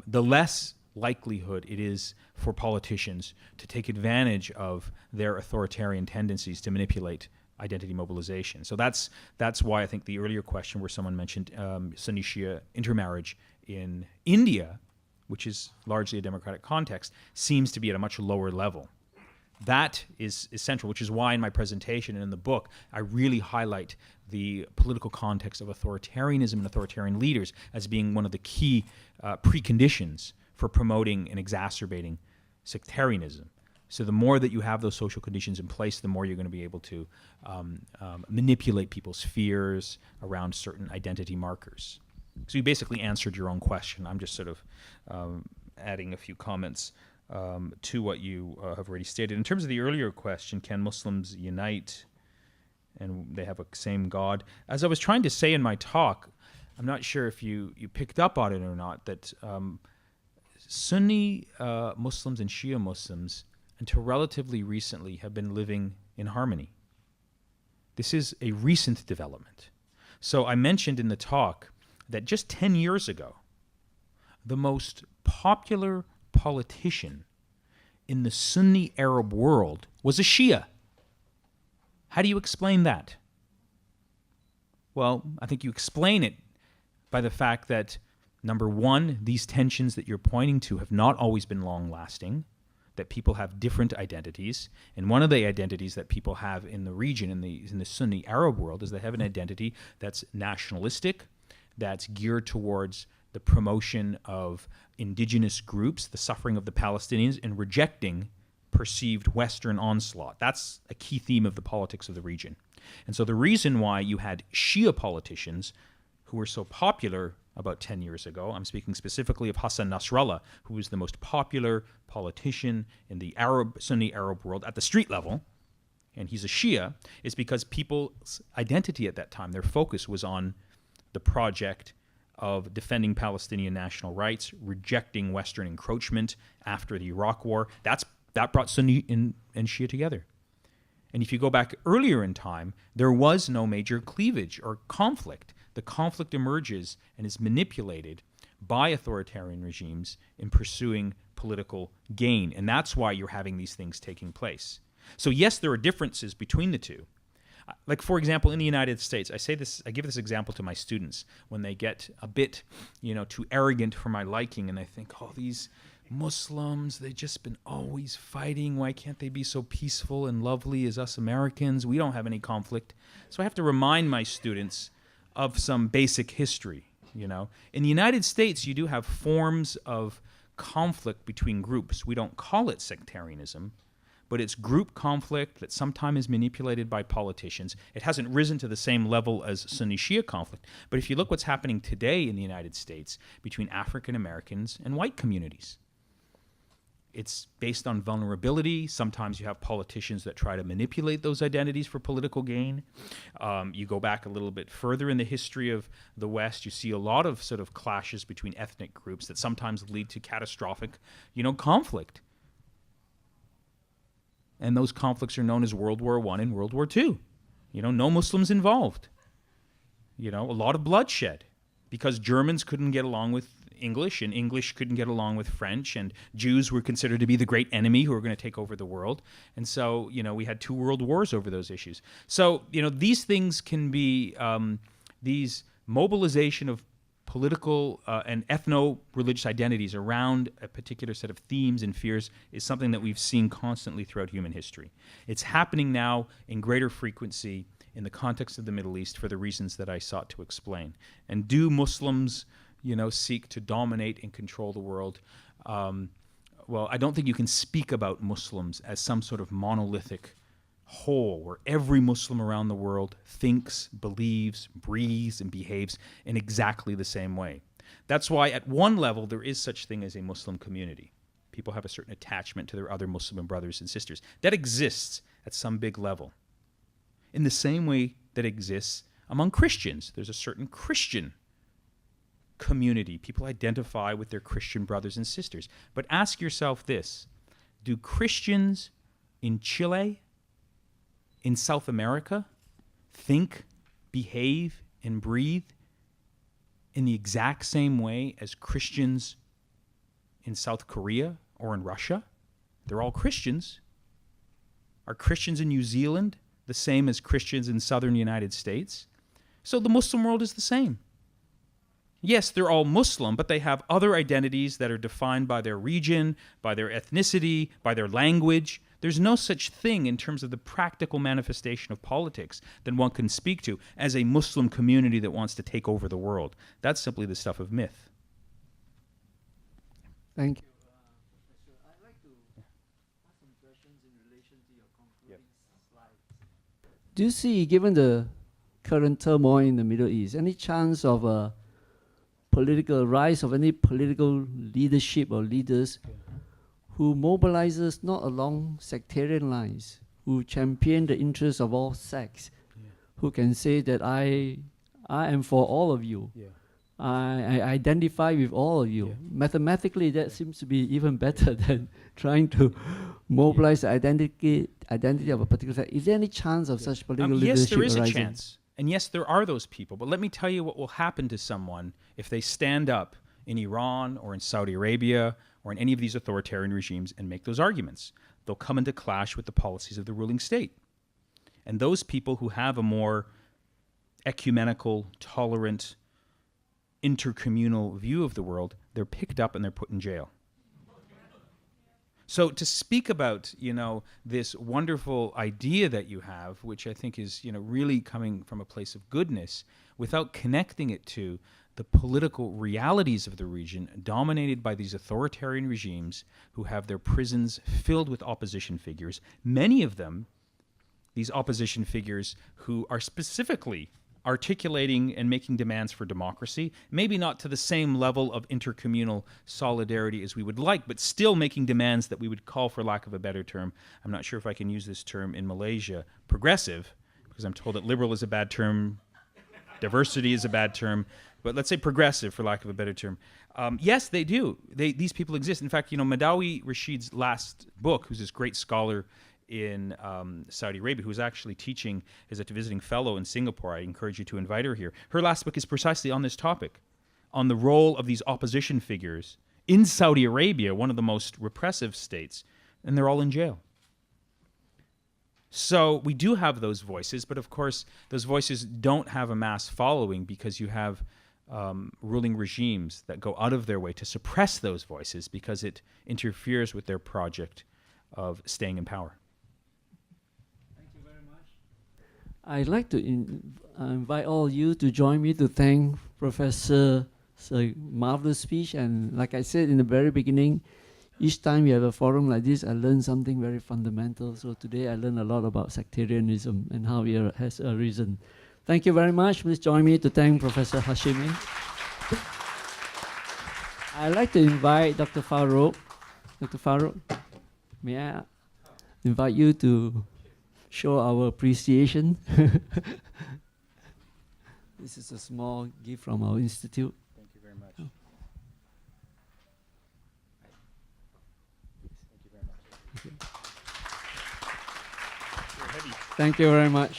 the less likelihood it is for politicians to take advantage of their authoritarian tendencies to manipulate identity mobilization. So that's why I think the earlier question where someone mentioned Sunni-Shia intermarriage in India, which is largely a democratic context, seems to be at a much lower level. That is essential, which is why in my presentation and in the book, I really highlight the political context of authoritarianism and authoritarian leaders as being one of the key preconditions for promoting and exacerbating sectarianism. So the more that you have those social conditions in place, the more you're going to be able to manipulate people's fears around certain identity markers. So you basically answered your own question. I'm just sort of adding a few comments to what you have already stated. In terms of the earlier question, can Muslims unite and they have a same God? As I was trying to say in my talk, I'm not sure if you picked up on it or not, that Sunni Muslims and Shia Muslims, until relatively recently, have been living in harmony. This is a recent development. So I mentioned in the talk that just 10 years ago, the most popular politician in the Sunni Arab world was a Shia. How do you explain that? Well, I think you explain it by the fact that, number one, these tensions that you're pointing to have not always been long-lasting, that people have different identities. And one of the identities that people have in the region, in the Sunni Arab world, is they have an identity that's nationalistic, that's geared towards the promotion of indigenous groups, the suffering of the Palestinians, and rejecting perceived Western onslaught. That's a key theme of the politics of the region. And so the reason why you had Shia politicians who were so popular about 10 years ago, I'm speaking specifically of Hassan Nasrallah, who was the most popular politician in the Sunni Arab world at the street level, and he's a Shia, is because people's identity at that time, their focus was on the project of defending Palestinian national rights, rejecting Western encroachment after the Iraq War. That brought Sunni and Shia together. And if you go back earlier in time, there was no major cleavage or conflict. The conflict emerges and is manipulated by authoritarian regimes in pursuing political gain. And that's why you're having these things taking place. So yes, there are differences between the two. Like, for example, in the United States, I give this example to my students when they get a bit, too arrogant for my liking, and they think, oh, these Muslims, they've just been always fighting. Why can't they be so peaceful and lovely as us Americans? We don't have any conflict. So I have to remind my students of some basic history, In the United States, you do have forms of conflict between groups. We don't call it sectarianism, but it's group conflict that sometimes is manipulated by politicians. It hasn't risen to the same level as Sunni-Shia conflict. But if you look what's happening today in the United States between African Americans and white communities, it's based on vulnerability. Sometimes you have politicians that try to manipulate those identities for political gain. You go back a little bit further in the history of the West, you see a lot of sort of clashes between ethnic groups that sometimes lead to catastrophic, conflict. And those conflicts are known as World War I and World War II. No Muslims involved. You know, a lot of bloodshed because Germans couldn't get along with English and English couldn't get along with French, and Jews were considered to be the great enemy who were going to take over the world. And so, you know, we had 2 world wars over those issues. So, you know, these things can be, these mobilization of political and ethno-religious identities around a particular set of themes and fears is something that we've seen constantly throughout human history. It's happening now in greater frequency in the context of the Middle East for the reasons that I sought to explain. And do Muslims, you know, seek to dominate and control the world? Well, I don't think you can speak about Muslims as some sort of monolithic whole where every Muslim around the world thinks, believes, breathes, and behaves in exactly the same way. That's why at one level there is such thing as a Muslim community. People have a certain attachment to their other Muslim brothers and sisters. That exists at some big level. In the same way that exists among Christians. There's a certain Christian community. People identify with their Christian brothers and sisters. But ask yourself this: do Christians in Chile, in South America, think, behave, and breathe in the exact same way as Christians in South Korea or in Russia? They're all Christians. Are Christians in New Zealand the same as Christians in southern United States? So the Muslim world is the same. Yes, they're all Muslim, but they have other identities that are defined by their region, by their ethnicity, by their language. There's no such thing in terms of the practical manifestation of politics that one can speak to as a Muslim community that wants to take over the world. That's simply the stuff of myth. Thank you, Professor. I'd like to ask some questions in relation to your concluding slides. Do you see, given the current turmoil in the Middle East, any chance of a political rise of any political leadership or leaders who mobilizes not along sectarian lines, who champion the interests of all sects, who can say that I am for all of you. I identify with all of you. Mathematically, that seems to be even better than trying to mobilize the identity of a particular sect. Is there any chance of such political leadership Yes, there is arising? a chance. And yes, there are those people. But let me tell you what will happen to someone if they stand up in Iran or in Saudi Arabia or in any of these authoritarian regimes and make those arguments. They'll come into clash with the policies of the ruling state. And those people who have a more ecumenical, tolerant, inter-communal view of the world, they're picked up and they're put in jail. So to speak about, you know, this wonderful idea that you have, which I think is, you know, really coming from a place of goodness, without connecting it to the political realities of the region dominated by these authoritarian regimes who have their prisons filled with opposition figures, many of them, these opposition figures who are specifically articulating and making demands for democracy, maybe not to the same level of intercommunal solidarity as we would like, but still making demands that we would call, for lack of a better term, I'm not sure if I can use this term in Malaysia, progressive, because I'm told that liberal is a bad term, diversity is a bad term, but let's say progressive, for lack of a better term. Yes, they do. These people exist. In fact, you know, Madawi Rashid's last book, who's this great scholar in Saudi Arabia, who's actually teaching as a visiting fellow in Singapore. I encourage you to invite her here. Her last book is precisely on this topic, on the role of these opposition figures in Saudi Arabia, one of the most repressive states, and they're all in jail. So we do have those voices, but of course those voices don't have a mass following because you have ruling regimes that go out of their way to suppress those voices because it interferes with their project of staying in power. I'd like to invite all you to join me to thank Professor's marvelous speech. And like I said in the very beginning, each time we have a forum like this, I learn something very fundamental. So today I learned a lot about sectarianism and how it has arisen. Thank you very much. Please join me to thank Professor Hashemi. I'd like to invite Dr. Farouk. Dr. Farouk, may I invite you to show our appreciation? This is a small gift from our institute. Thank you very much. Oh. Thank you very much. Thank you very much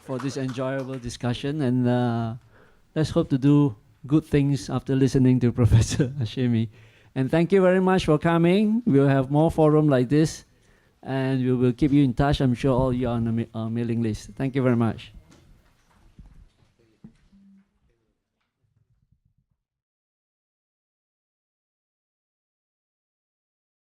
for this enjoyable discussion. And let's hope to do good things after listening to Professor Hashemi. And thank you very much for coming. We'll have more forum like this, and we will keep you in touch. I'm sure all you are on the mailing list. Thank you very much.